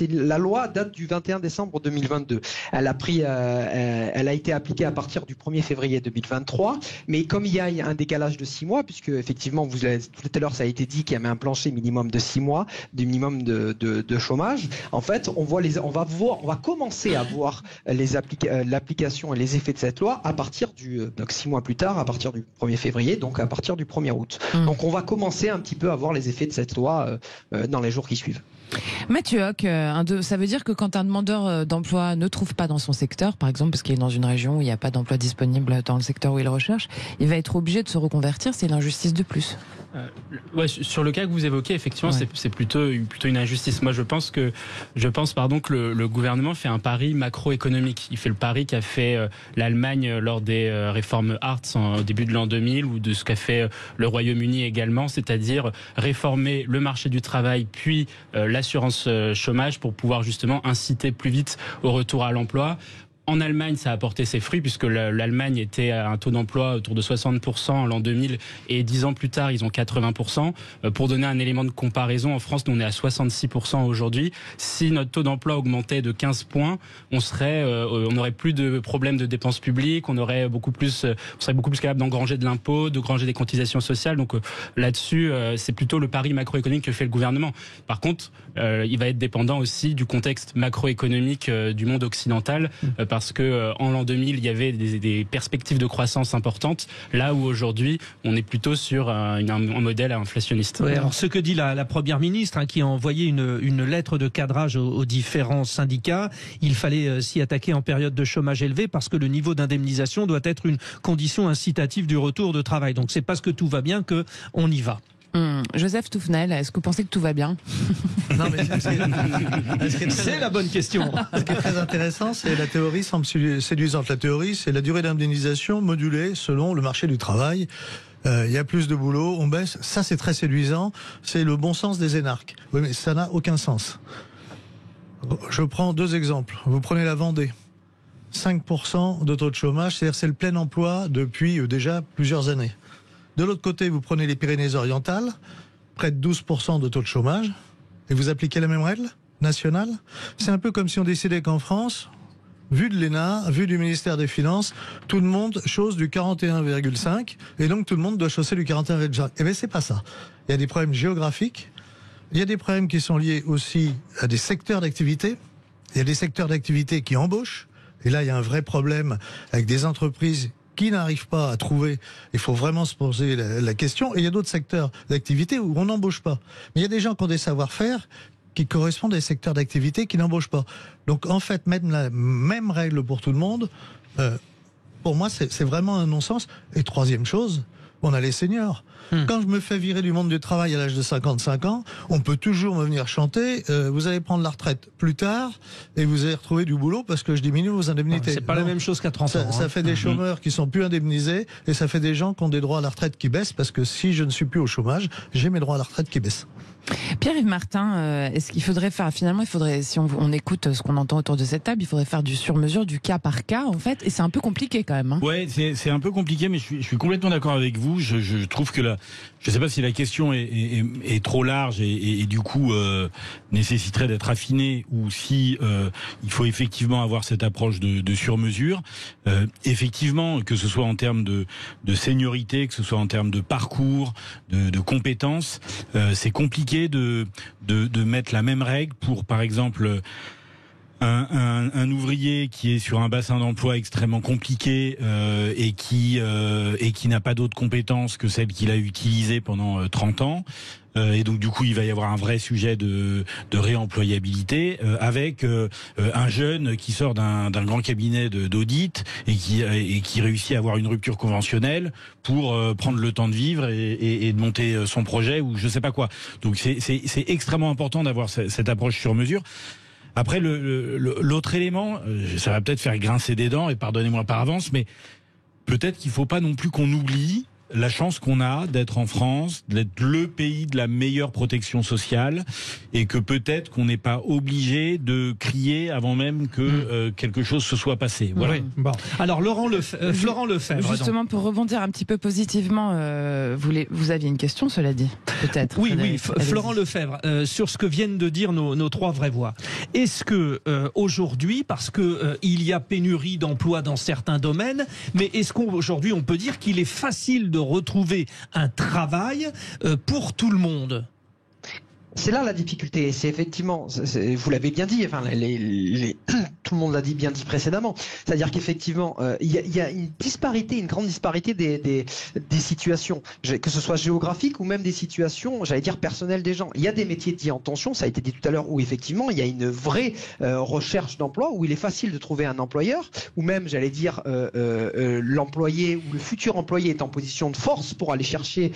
La loi date du 21 décembre 2022. Elle a été appliquée à partir du 1er février 2023. Mais comme il y a un décalage de 6 mois, puisque effectivement, tout à l'heure ça a été dit qu'il y avait un plancher minimum de 6 mois, du minimum de chômage. En fait, on va commencer à voir l'application et les effets de cette loi à partir donc 6 mois plus tard, à partir du 1er février, donc à partir du 1er août. Donc on va commencer un petit peu à voir les effets de cette loi dans les jours qui suivent. Mathieu Hoc, ça veut dire que quand un demandeur d'emploi ne trouve pas dans son secteur, par exemple parce qu'il est dans une région où il n'y a pas d'emploi disponible dans le secteur où il recherche, il va être obligé de se reconvertir, c'est l'injustice de plus. Sur le cas que vous évoquez, effectivement, c'est plutôt une injustice. Moi, je pense que le gouvernement fait un pari macroéconomique. Il fait le pari qu'a fait l'Allemagne lors des réformes Hartz au début de l'an 2000 ou de ce qu'a fait le Royaume-Uni également, c'est-à-dire réformer le marché du travail puis l'assurance chômage pour pouvoir justement inciter plus vite au retour à l'emploi. En Allemagne, ça a porté ses fruits puisque l'Allemagne était à un taux d'emploi autour de 60% en l'an 2000 et 10 ans plus tard, ils ont 80%. Pour donner un élément de comparaison, en France, nous on est à 66% aujourd'hui. Si notre taux d'emploi augmentait de 15 points, on n'aurait plus de problèmes de dépenses publiques, on serait beaucoup plus capable d'engranger de l'impôt, d'engranger des cotisations sociales. Donc là-dessus, c'est plutôt le pari macroéconomique que fait le gouvernement. Par contre, il va être dépendant aussi du contexte macroéconomique du monde occidental. Parce que en l'an 2000, il y avait des perspectives de croissance importantes, là où aujourd'hui, on est plutôt sur un modèle inflationniste. Ouais, alors ce que dit la Première ministre, qui a envoyé une lettre de cadrage aux différents syndicats, il fallait s'y attaquer en période de chômage élevé parce que le niveau d'indemnisation doit être une condition incitative du retour de travail. Donc c'est parce que tout va bien qu'on y va. Joseph Touvenel, est-ce que vous pensez que tout va bien? Non, mais c'est la bonne question. Ce qui est très intéressant, c'est la théorie semble séduisante. La théorie, c'est la durée d'indemnisation modulée selon le marché du travail. Il y a plus de boulot, on baisse. Ça, c'est très séduisant. C'est le bon sens des énarques. Oui, mais ça n'a aucun sens. Je prends 2 exemples. Vous prenez la Vendée. 5% de taux de chômage, c'est-à-dire c'est le plein emploi depuis déjà plusieurs années. De l'autre côté, vous prenez les Pyrénées-Orientales, près de 12% de taux de chômage, et vous appliquez la même règle nationale. C'est un peu comme si on décidait qu'en France, vu de l'ENA, vu du ministère des Finances, tout le monde chausse du 41,5, et donc tout le monde doit chausser du 41,5. Eh bien, c'est pas ça. Il y a des problèmes géographiques, il y a des problèmes qui sont liés aussi à des secteurs d'activité. Il y a des secteurs d'activité qui embauchent, et là, il y a un vrai problème avec des entreprises qui n'arrivent pas à trouver, il faut vraiment se poser la question. Et il y a d'autres secteurs d'activité où on n'embauche pas. Mais il y a des gens qui ont des savoir-faire qui correspondent à des secteurs d'activité qui n'embauchent pas. Donc en fait, mettre la même règle pour tout le monde, pour moi, c'est vraiment un non-sens. Et troisième chose, on a les seniors. Quand je me fais virer du monde du travail à l'âge de 55 ans, on peut toujours me venir chanter vous allez prendre la retraite plus tard et vous allez retrouver du boulot parce que je diminue vos indemnités. C'est pas la même chose qu'à 30 ans. Ça fait des chômeurs qui sont plus indemnisés et ça fait des gens qui ont des droits à la retraite qui baissent parce que si je ne suis plus au chômage, j'ai mes droits à la retraite qui baissent. Pierre-Yves Martin, est-ce qu'il faudrait faire, finalement, si on écoute ce qu'on entend autour de cette table, il faudrait faire du sur-mesure, du cas par cas, en fait, et c'est un peu compliqué quand même. Ouais, c'est un peu compliqué, mais je suis complètement d'accord avec vous. Je trouve que je sais pas si la question est trop large et du coup nécessiterait d'être affinée ou si il faut effectivement avoir cette approche de sur-mesure. Effectivement, que ce soit en termes de seniorité, que ce soit en termes de parcours, de compétences, c'est compliqué compliqué de mettre la même règle pour, par exemple, un ouvrier qui est sur un bassin d'emploi extrêmement compliqué et qui n'a pas d'autres compétences que celles qu'il a utilisées pendant 30 ans. Et donc du coup il va y avoir un vrai sujet de réemployabilité avec un jeune qui sort d'un grand cabinet d'audit et qui réussit à avoir une rupture conventionnelle pour prendre le temps de vivre et de monter son projet ou je sais pas quoi. Donc c'est extrêmement important d'avoir cette approche sur mesure. Après, l'autre élément, ça va peut-être faire grincer des dents, et pardonnez-moi par avance, mais peut-être qu'il ne faut pas non plus qu'on oublie la chance qu'on a d'être en France, d'être le pays de la meilleure protection sociale, et que peut-être qu'on n'est pas obligé de crier avant même que quelque chose se soit passé. Voilà. Oui. Bon. Alors Florent Lefebvre. Justement, pour rebondir un petit peu positivement, vous aviez une question, cela dit, peut-être. Oui, Florent Lefebvre, sur ce que viennent de dire nos trois vraies voix. Est-ce que aujourd'hui, parce que il y a pénurie d'emplois dans certains domaines, mais est-ce qu'aujourd'hui on peut dire qu'il est facile de retrouver un travail pour tout le monde? C'est là la difficulté. C'est effectivement, vous l'avez bien dit, enfin, tout le monde l'a bien dit précédemment. C'est-à-dire qu'effectivement, il y a une disparité, une grande disparité des situations, que ce soit géographique ou même des situations, j'allais dire, personnelles des gens. Il y a des métiers dits en tension, ça a été dit tout à l'heure, où effectivement, il y a une vraie recherche d'emploi, où il est facile de trouver un employeur, ou même, j'allais dire, l'employé ou le futur employé est en position de force pour aller chercher,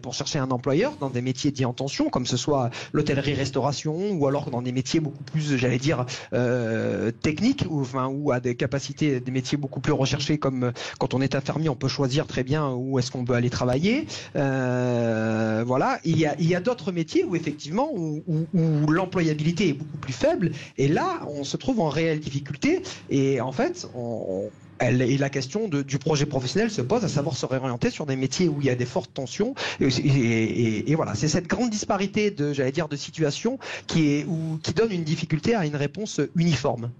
pour chercher un employeur dans des métiers dits en tension, comme ce soit l'hôtellerie-restauration ou alors dans des métiers beaucoup plus, j'allais dire, techniques ou à des capacités, des métiers beaucoup plus recherchés comme quand on est infirmier, on peut choisir très bien où est-ce qu'on veut aller travailler. Voilà, il y a d'autres métiers où effectivement où l'employabilité est beaucoup plus faible et là on se trouve en réelle difficulté et en fait et la question du projet professionnel se pose, à savoir se réorienter sur des métiers où il y a des fortes tensions. Et voilà, c'est cette grande disparité de situation qui donne une difficulté à une réponse uniforme.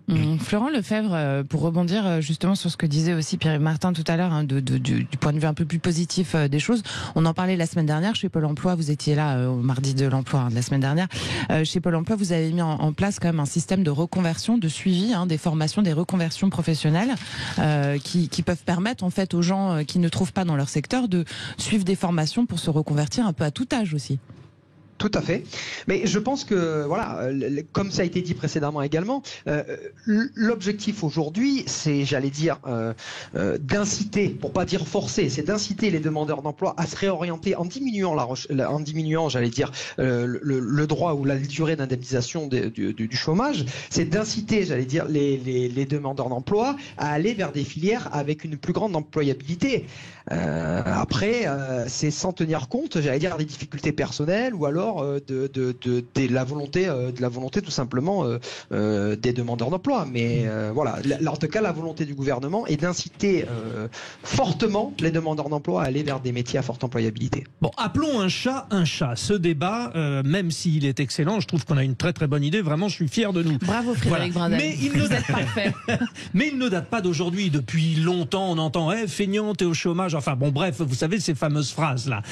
Florent Lefebvre, pour rebondir justement sur ce que disait aussi Pierre Martin tout à l'heure, du point de vue un peu plus positif des choses, on en parlait la semaine dernière chez Pôle emploi, vous étiez là au mardi de l'emploi de la semaine dernière, chez Pôle emploi vous avez mis en place quand même un système de reconversion, de suivi des formations, des reconversions professionnelles qui peuvent permettre en fait aux gens qui ne trouvent pas dans leur secteur de suivre des formations pour se reconvertir un peu à tout âge aussi. Tout à fait. Mais je pense que, voilà, comme ça a été dit précédemment également, l'objectif aujourd'hui, c'est, j'allais dire, d'inciter, pour pas dire forcer, c'est d'inciter les demandeurs d'emploi à se réorienter en diminuant, j'allais dire, le droit ou la durée d'indemnisation du chômage. C'est d'inciter, j'allais dire, les demandeurs d'emploi à aller vers des filières avec une plus grande employabilité. Après, c'est sans tenir compte, j'allais dire, des difficultés personnelles ou alors de la volonté tout simplement des demandeurs d'emploi. Mais voilà, en tout cas, la volonté du gouvernement est d'inciter fortement les demandeurs d'emploi à aller vers des métiers à forte employabilité. Bon, appelons un chat un chat. Ce débat, même s'il est excellent, je trouve qu'on a une très très bonne idée. Vraiment, je suis fier de nous. Bravo Frédéric Brandel. Mais il ne date parfait. Mais il ne date pas d'aujourd'hui. Depuis longtemps, on entend feignant, t'es au chômage. Enfin bon, bref, vous savez ces fameuses phrases là.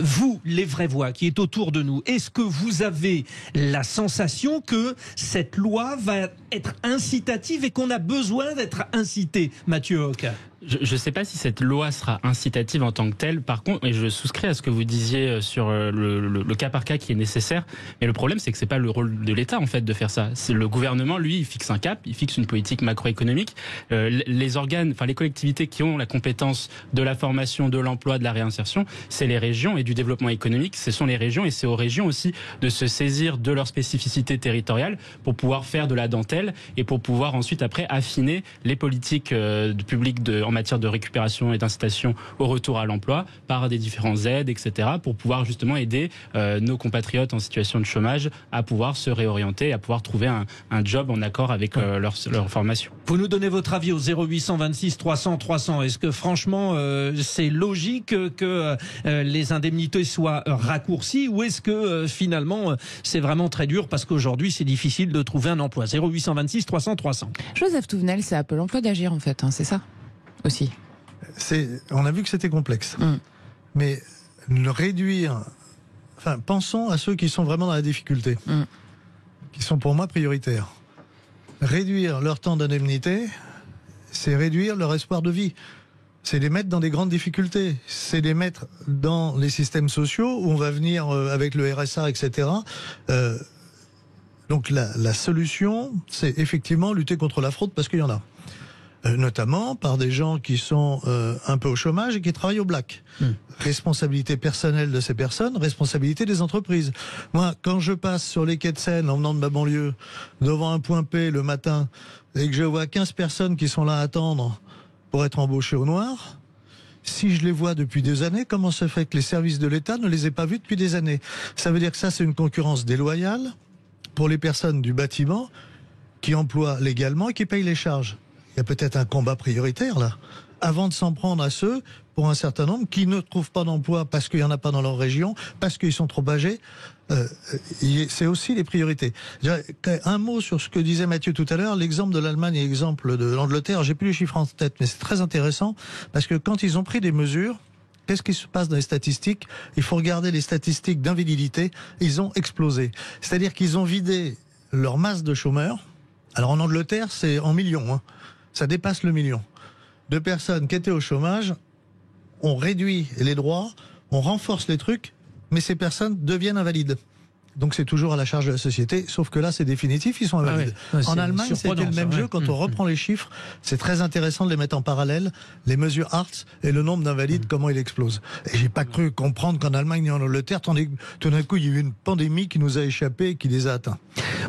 Vous, les vraies voix qui est autour de nous, est-ce que vous avez la sensation que cette loi va être incitative et qu'on a besoin d'être incité, Mathieu Hoc? Je ne sais pas si cette loi sera incitative en tant que telle. Par contre, et je souscris à ce que vous disiez sur le cas par cas qui est nécessaire. Mais le problème, c'est que c'est pas le rôle de l'État en fait de faire ça. C'est le gouvernement, lui, il fixe un cap, il fixe une politique macroéconomique. Les organes, enfin les collectivités qui ont la compétence de la formation, de l'emploi, de la réinsertion, c'est les régions et du développement économique. Ce sont les régions et c'est aux régions aussi de se saisir de leurs spécificités territoriales pour pouvoir faire de la dentelle et pour pouvoir ensuite après affiner les politiques publiques en matière de récupération et d'incitation au retour à l'emploi par des différentes aides, etc., pour pouvoir justement aider nos compatriotes en situation de chômage à pouvoir se réorienter, à pouvoir trouver un job en accord avec leur formation. Vous nous donnez votre avis au 0826 300 300. Est-ce que franchement c'est logique que les indemnités soient raccourcies ou est-ce que finalement c'est vraiment très dur parce qu'aujourd'hui c'est difficile de trouver un emploi? 0826 300 300. Joseph Touvenel, c'est à Pôle emploi d'agir en fait, c'est ça aussi. On a vu que c'était complexe. Mais le réduire pensons à ceux qui sont vraiment dans la difficulté, qui sont pour moi prioritaires. Réduire leur temps d'indemnité, c'est réduire leur espoir de vie. C'est les mettre dans des grandes difficultés. C'est les mettre dans les systèmes sociaux où on va venir avec le RSA, etc. Donc la solution, c'est effectivement lutter contre la fraude parce qu'il y en a. Notamment par des gens qui sont un peu au chômage et qui travaillent au black. Responsabilité personnelle de ces personnes, responsabilité des entreprises. Moi, quand je passe sur les quais de Seine en venant de ma banlieue, devant un point P le matin, et que je vois 15 personnes qui sont là à attendre pour être embauchées au noir, si je les vois depuis des années, comment se fait que les services de l'État ne les aient pas vus depuis des années? Ça veut dire que ça, c'est une concurrence déloyale pour les personnes du bâtiment qui emploient légalement et qui payent les charges. Il y a peut-être un combat prioritaire, là, avant de s'en prendre à ceux, pour un certain nombre, qui ne trouvent pas d'emploi parce qu'il n'y en a pas dans leur région, parce qu'ils sont trop âgés. C'est aussi les priorités. Un mot sur ce que disait Mathieu tout à l'heure, l'exemple de l'Allemagne et l'exemple de l'Angleterre, j'ai plus les chiffres en tête, mais c'est très intéressant, parce que quand ils ont pris des mesures, qu'est-ce qui se passe dans les statistiques? Il faut regarder les statistiques d'invalidité, ils ont explosé. C'est-à-dire qu'ils ont vidé leur masse de chômeurs. Alors en Angleterre, c'est en millions, hein. Ça dépasse le million de personnes qui étaient au chômage. On réduit les droits, on renforce les trucs, mais ces personnes deviennent invalides. Donc c'est toujours à la charge de la société, sauf que là c'est définitif, ils sont invalides. En Allemagne, c'était le même jeu. Quand on reprend les chiffres, c'est très intéressant de les mettre en parallèle, les mesures Hartz et le nombre d'invalides, comment il explose. Et j'ai pas cru comprendre qu'en Allemagne et en Angleterre, tandis que tout d'un coup il y a eu une pandémie qui nous a échappé et qui les a atteints.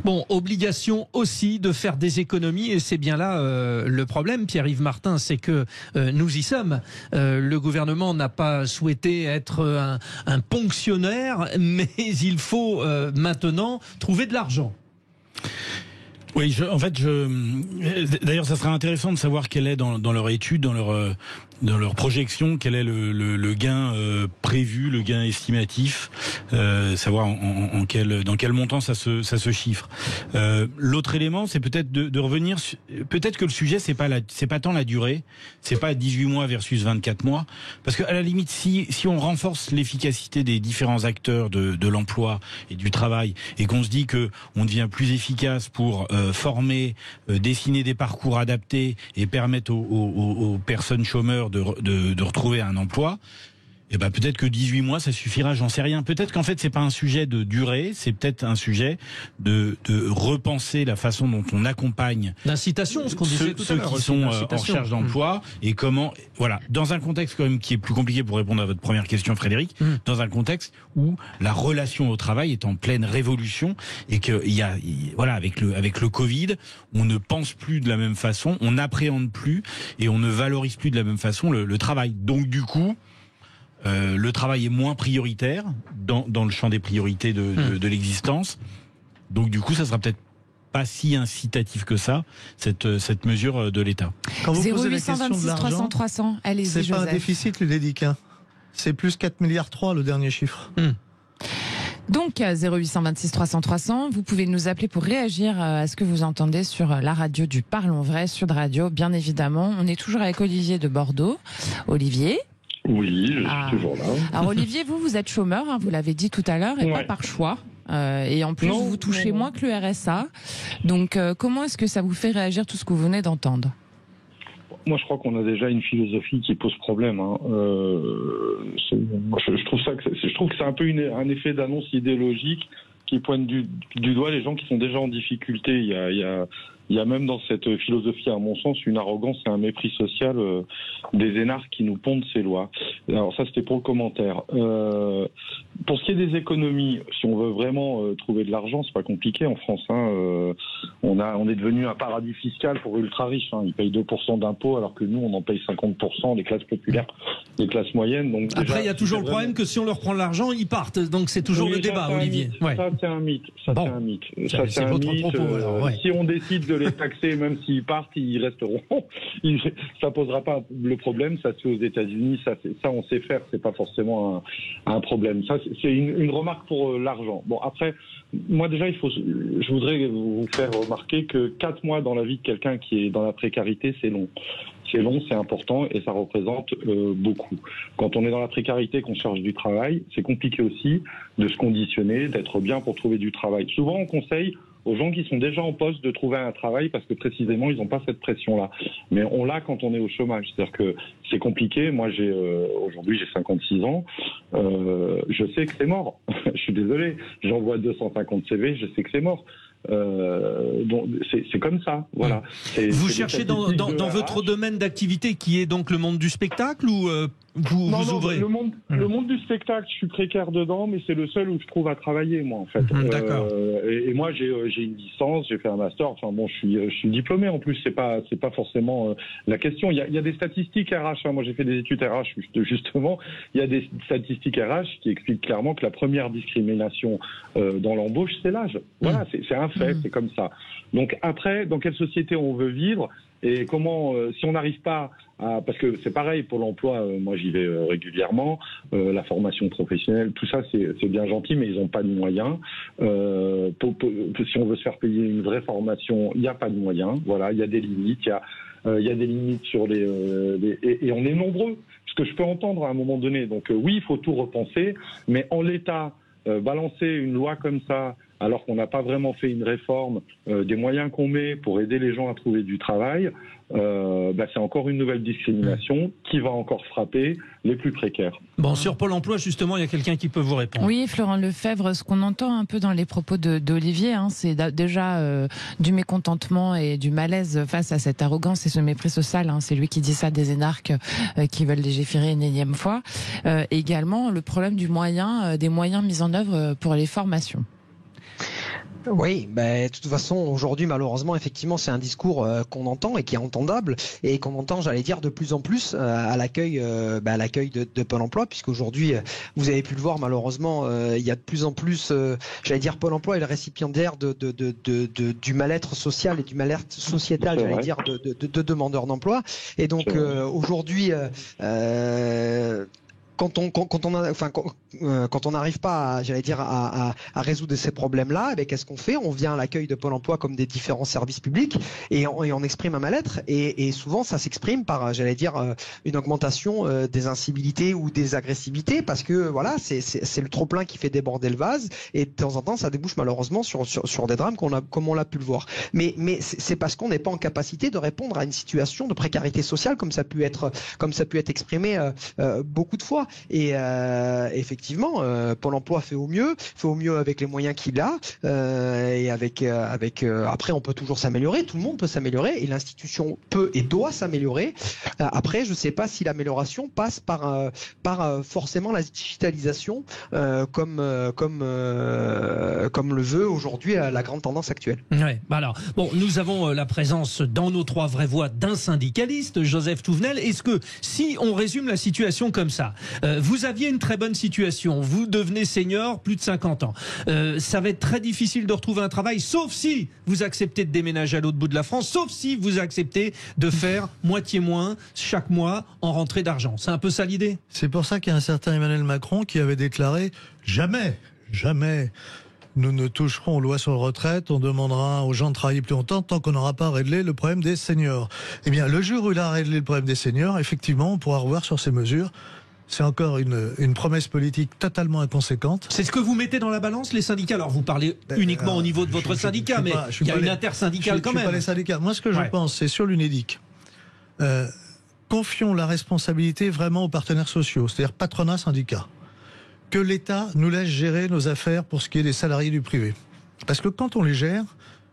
Bon, obligation aussi de faire des économies, et c'est bien là le problème, Pierre-Yves Martin, c'est que nous y sommes. Le gouvernement n'a pas souhaité être un ponctionnaire, mais il faut maintenant trouver de l'argent. Oui, d'ailleurs, ça serait intéressant de savoir quel est dans leur étude, dans leur projection, quel est le gain prévu, le gain estimatif, savoir dans quel montant ça se chiffre. L'autre élément, c'est peut-être de revenir. Peut-être que le sujet, c'est pas tant la durée, c'est pas 18 mois versus 24 mois, parce que à la limite, si on renforce l'efficacité des différents acteurs de l'emploi et du travail, et qu'on se dit que on devient plus efficace pour former, dessiner des parcours adaptés et permettre aux personnes chômeurs de retrouver un emploi, et ben peut-être que 18 mois ça suffira, j'en sais rien. Peut-être qu'en fait c'est pas un sujet de durée, c'est peut-être un sujet de repenser la façon dont on accompagne d'incitation, ce qu'on disait tout à l'heure, ceux qui sont en recherche d'emploi, et comment, voilà, dans un contexte quand même qui est plus compliqué, pour répondre à votre première question, Frédéric, dans un contexte où la relation au travail est en pleine révolution, et que voilà, avec le Covid, on ne pense plus de la même façon, on n'appréhende plus et on ne valorise plus de la même façon le travail. Donc du coup, le travail est moins prioritaire dans le champ des priorités de l'existence. Donc du coup, ça sera peut-être pas si incitatif que ça, cette mesure de l'État. Quand vous posez la question de l'argent, 300 300, allez-y, c'est Joseph. pas un déficit, le dédicat. C'est plus 4,3 milliards le dernier chiffre. Donc 0826 300 300, vous pouvez nous appeler pour réagir à ce que vous entendez sur la radio du Parlons Vrai, Sud Radio, bien évidemment. On est toujours avec Olivier de Bordeaux. Olivier? Oui, je suis toujours là. Alors Olivier, vous êtes chômeur, hein, vous l'avez dit tout à l'heure, et pas par choix. Et en plus, vous touchez moins que le RSA. Donc comment est-ce que ça vous fait réagir tout ce que vous venez d'entendre? Moi, je crois qu'on a déjà une philosophie qui pose problème. Hein. Je trouve que c'est un peu un effet d'annonce idéologique qui pointe du doigt les gens qui sont déjà en difficulté. Il y a même dans cette philosophie, à mon sens, une arrogance et un mépris social des énarques qui nous pondent ces lois. Alors ça, c'était pour le commentaire. Pour ce qui est des économies, si on veut vraiment trouver de l'argent, c'est pas compliqué en France. Hein. On est devenu un paradis fiscal pour ultra riches. Hein. Ils payent 2% d'impôts alors que nous, on en paye 50%, les classes populaires, les classes moyennes. Donc après, il y a toujours le problème que si on leur prend l'argent, ils partent. Donc c'est toujours le débat, Olivier. Ça, c'est un mythe. Ça, c'est un mythe. Si on décide de les taxer, même s'ils partent, ils resteront. Ça posera pas le problème. Ça se fait aux États-Unis. Ça, on sait faire. C'est pas forcément un problème. Ça, c'est une remarque pour l'argent. Bon, après, moi déjà, je voudrais vous faire remarquer que 4 mois dans la vie de quelqu'un qui est dans la précarité, c'est long. c'est long, c'est important et ça représente beaucoup. Quand on est dans la précarité, qu'on cherche du travail, c'est compliqué aussi de se conditionner, d'être bien pour trouver du travail. Souvent, on conseille aux gens qui sont déjà en poste de trouver un travail parce que précisément, ils n'ont pas cette pression-là. Mais on l'a quand on est au chômage. C'est-à-dire que c'est compliqué. Moi, aujourd'hui, j'ai 56 ans. Je sais que c'est mort. Je suis désolé. J'envoie 250 CV, je sais que c'est mort. Donc c'est comme ça, voilà. Vous cherchez dans votre domaine d'activité qui est donc le monde du spectacle ou vous ouvrez le monde du spectacle, je suis précaire dedans, mais c'est le seul où je trouve à travailler, moi, en fait. D'accord. Et moi, j'ai une licence, j'ai fait un master. Enfin bon, je suis diplômé en plus. C'est pas forcément la question. Il y a des statistiques RH. Moi, j'ai fait des études RH justement. Il y a des statistiques RH qui expliquent clairement que la première discrimination dans l'embauche, c'est l'âge. Voilà, c'est un fait, c'est comme ça. Donc après, dans quelle société on veut vivre et comment, si on n'arrive pas à, parce que c'est pareil pour l'emploi, moi j'y vais régulièrement, la formation professionnelle, tout ça c'est bien gentil, mais ils n'ont pas de moyens. Si on veut se faire payer une vraie formation, il n'y a pas de moyens. Voilà, il y a des limites, il y a des limites sur et on est nombreux, ce que je peux entendre à un moment donné. Donc oui, il faut tout repenser, mais en l'état, balancer une loi comme ça, alors qu'on n'a pas vraiment fait une réforme des moyens qu'on met pour aider les gens à trouver du travail, c'est encore une nouvelle discrimination qui va encore frapper les plus précaires. Bon, sur Pôle emploi, justement, il y a quelqu'un qui peut vous répondre. Oui, Florent Lefebvre, ce qu'on entend un peu dans les propos d'Olivier, c'est déjà du mécontentement et du malaise face à cette arrogance et ce mépris social. C'est lui qui dit ça des énarques qui veulent légiférer une énième fois. Également, le problème des moyens mis en œuvre pour les formations. Oui, de toute façon, aujourd'hui, malheureusement, effectivement, c'est un discours qu'on entend et qui est entendable et qu'on entend, j'allais dire, de plus en plus à l'accueil de Pôle emploi, puisqu'aujourd'hui, vous avez pu le voir, malheureusement, il y a de plus en plus, j'allais dire, Pôle emploi est le récipiendaire du mal-être social et du mal-être sociétal, j'allais dire, de demandeurs d'emploi. Et donc, aujourd'hui, quand on n'arrive pas, à résoudre ces problèmes-là, qu'est-ce qu'on fait ? On vient à l'accueil de Pôle emploi comme des différents services publics et on exprime un mal-être et souvent ça s'exprime par, une augmentation des incivilités ou des agressivités parce que voilà, c'est le trop-plein qui fait déborder le vase et de temps en temps ça débouche malheureusement sur des drames comme on l'a pu le voir. Mais c'est parce qu'on n'est pas en capacité de répondre à une situation de précarité sociale comme ça a pu être exprimé beaucoup de fois. Et effectivement, Pôle emploi fait au mieux avec les moyens qu'il a, et après on peut toujours s'améliorer, tout le monde peut s'améliorer, et l'institution peut et doit s'améliorer. Après, je ne sais pas si l'amélioration passe par forcément la digitalisation, comme le veut aujourd'hui la grande tendance actuelle. Ouais, alors, bon, nous avons la présence dans nos trois vraies voix d'un syndicaliste, Joseph Touvenel. Est-ce que, si on résume la situation comme ça, vous aviez une très bonne situation, vous devenez senior, plus de 50 ans. Ça va être très difficile de retrouver un travail, sauf si vous acceptez de déménager à l'autre bout de la France, sauf si vous acceptez de faire moitié moins chaque mois en rentrée d'argent. C'est un peu ça l'idée ? C'est pour ça qu'il y a un certain Emmanuel Macron qui avait déclaré « Jamais nous ne toucherons aux lois sur la retraite, on demandera aux gens de travailler plus longtemps tant qu'on n'aura pas réglé le problème des seniors. » Eh bien, le jour où il a réglé le problème des seniors, effectivement, on pourra revoir sur ces mesures. C'est encore une promesse politique totalement inconséquente. C'est ce que vous mettez dans la balance, les syndicats. Alors vous parlez uniquement au niveau de votre syndicat, mais il y a une intersyndicale quand même. Je suis pas les syndicats. Moi, ce que je pense, c'est sur l'UNEDIC. Confions la responsabilité vraiment aux partenaires sociaux, c'est-à-dire patronat, syndicat. Que l'État nous laisse gérer nos affaires pour ce qui est des salariés du privé. Parce que quand on les gère,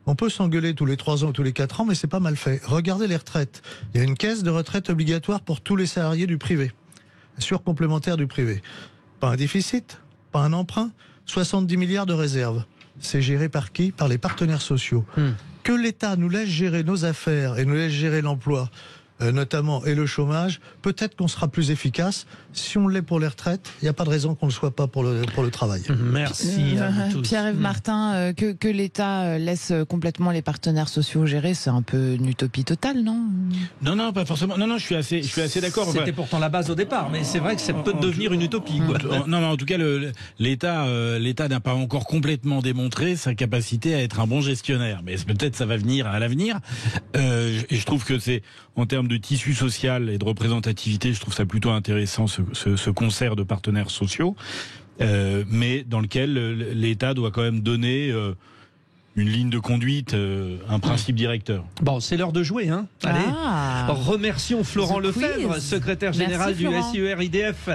on peut s'engueuler tous les 3 ans ou tous les 4 ans, mais c'est pas mal fait. Regardez les retraites. Il y a une caisse de retraite obligatoire pour tous les salariés du privé. Surcomplémentaire du privé. Pas un déficit, pas un emprunt, 70 milliards de réserves. C'est géré par qui ? Par les partenaires sociaux. Que l'État nous laisse gérer nos affaires et nous laisse gérer l'emploi, notamment, et le chômage, peut-être qu'on sera plus efficace. Si on l'est pour les retraites, il n'y a pas de raison qu'on ne le soit pas pour le travail. Merci à vous tous. Pierre-Yves Martin, que l'État laisse complètement les partenaires sociaux gérer, c'est un peu une utopie totale, non ? Non, pas forcément. Non, je suis assez d'accord. C'était pourtant la base au départ, mais c'est vrai que ça peut devenir une utopie. Non, en tout cas, l'État n'a pas encore complètement démontré sa capacité à être un bon gestionnaire. Mais peut-être ça va venir à l'avenir. Et je trouve que c'est, en termes de tissu social et de représentativité, je trouve ça plutôt intéressant, ce concert de partenaires sociaux, mais dans lequel l'État doit quand même donner une ligne de conduite, un principe directeur. Bon, c'est l'heure de jouer, hein. Allez, remercions Florent Lefebvre, secrétaire général du SIER-IDF,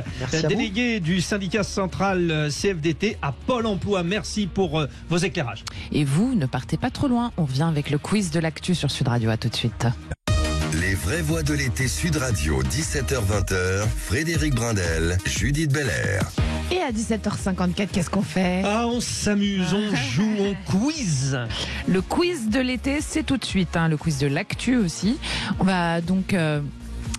délégué du syndicat central CFDT à Pôle emploi. Merci pour vos éclairages. Et vous, ne partez pas trop loin, on revient avec le quiz de l'actu sur Sud Radio. À tout de suite. Les vraies voix de l'été Sud Radio, 17h-20h, Frédéric Brindel, Judith Belair. Et à 17h54, qu'est-ce qu'on fait? On s'amuse, on joue, on quiz. Le quiz de l'été, c'est tout de suite, le quiz de l'actu aussi. On va donc...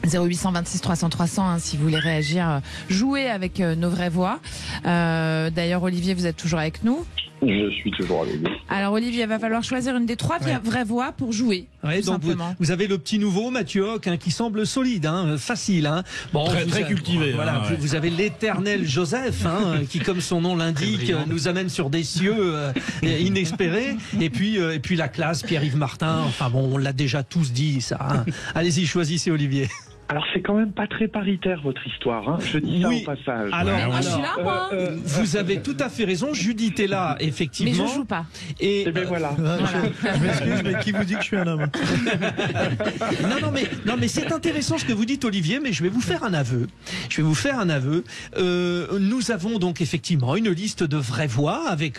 0826 300 300 si vous voulez réagir, jouer avec nos vraies voix. D'ailleurs, Olivier, vous êtes toujours avec nous? Je suis toujours avec vous. Alors Olivier, il va falloir choisir une des 3 vraies voix pour jouer. Ouais, donc vous avez le petit nouveau Mathieu Hoc, qui semble solide, facile. Bon, très cultivé. Voilà, vous avez l'éternel Joseph, qui, comme son nom l'indique, nous amène sur des cieux inespérés. Et puis la classe, Pierre-Yves Martin. Enfin bon, on l'a déjà tous dit, ça. Allez-y, choisissez Olivier. Alors c'est quand même pas très paritaire votre histoire, je dis ça au passage. Alors, moi je suis là, moi. Vous avez tout à fait raison, Judith est là, effectivement. Mais je joue pas. Et ben voilà. Je m'excuse, mais qui vous dit que je suis un homme? non mais c'est intéressant ce que vous dites, Olivier, mais je vais vous faire un aveu. Nous avons donc effectivement une liste de vraies voix avec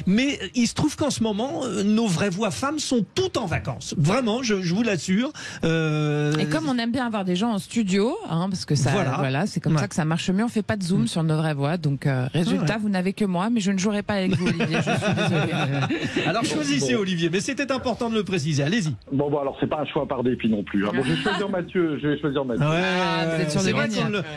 mais il se trouve qu'en ce moment nos vraies voix femmes sont toutes en vacances. Vraiment, je vous l'assure. Et comme on aime bien avoir des gens en studio, parce que ça, voilà, c'est comme ça que ça marche mieux. On fait pas de zoom sur nos vraies voix, donc résultat, vous n'avez que moi, mais je ne jouerai pas avec vous, Olivier. Je suis désolé. Alors choisissez Olivier, mais c'était important de le préciser. Allez-y. Bon, alors c'est pas un choix par dépit non plus. Bon, je vais choisir Mathieu. C'est vrai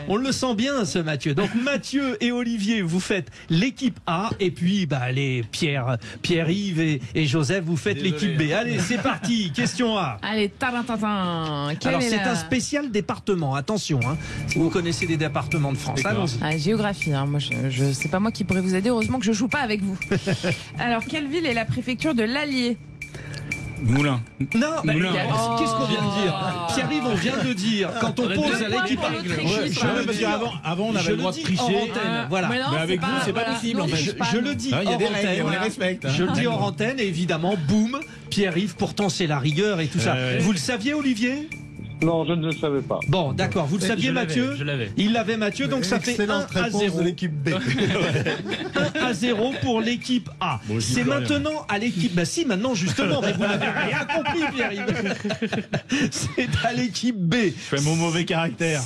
qu'on le sent bien, ce Mathieu. Donc Mathieu et Olivier, vous faites l'équipe A, et puis les Pierre-Yves et Joseph, vous faites l'équipe B. Allez, c'est parti. Question A. Allez, tarantintin. Alors c'est un spécial département, attention, si vous connaissez les départements de France. Allons-y. Géographie, moi je sais pas moi qui pourrais vous aider, heureusement que je joue pas avec vous. Alors, quelle ville est la préfecture de l'Allier? Moulin. Non, qu'est-ce qu'on vient de dire? Pierre-Yves, on vient de dire, quand on pose à l'équipe avant on avait le droit de tricher. Voilà. Mais avec vous, c'est pas possible en fait. Je le dis hors antenne. On les respecte. Je le dis hors antenne, et évidemment, boum, Pierre-Yves, pourtant c'est la rigueur et tout ça. Vous le saviez, Olivier? Non, je ne le savais pas. Bon, d'accord. Vous le saviez, Mathieu? Je l'avais. Il l'avait, Mathieu, donc ça fait 1-0 de l'équipe B. 1-0 pour l'équipe A. Bon, c'est maintenant à l'équipe... si, maintenant, justement, mais vous n'avez rien compris, Pierre-Yves. C'est à l'équipe B. Je fais mon mauvais caractère.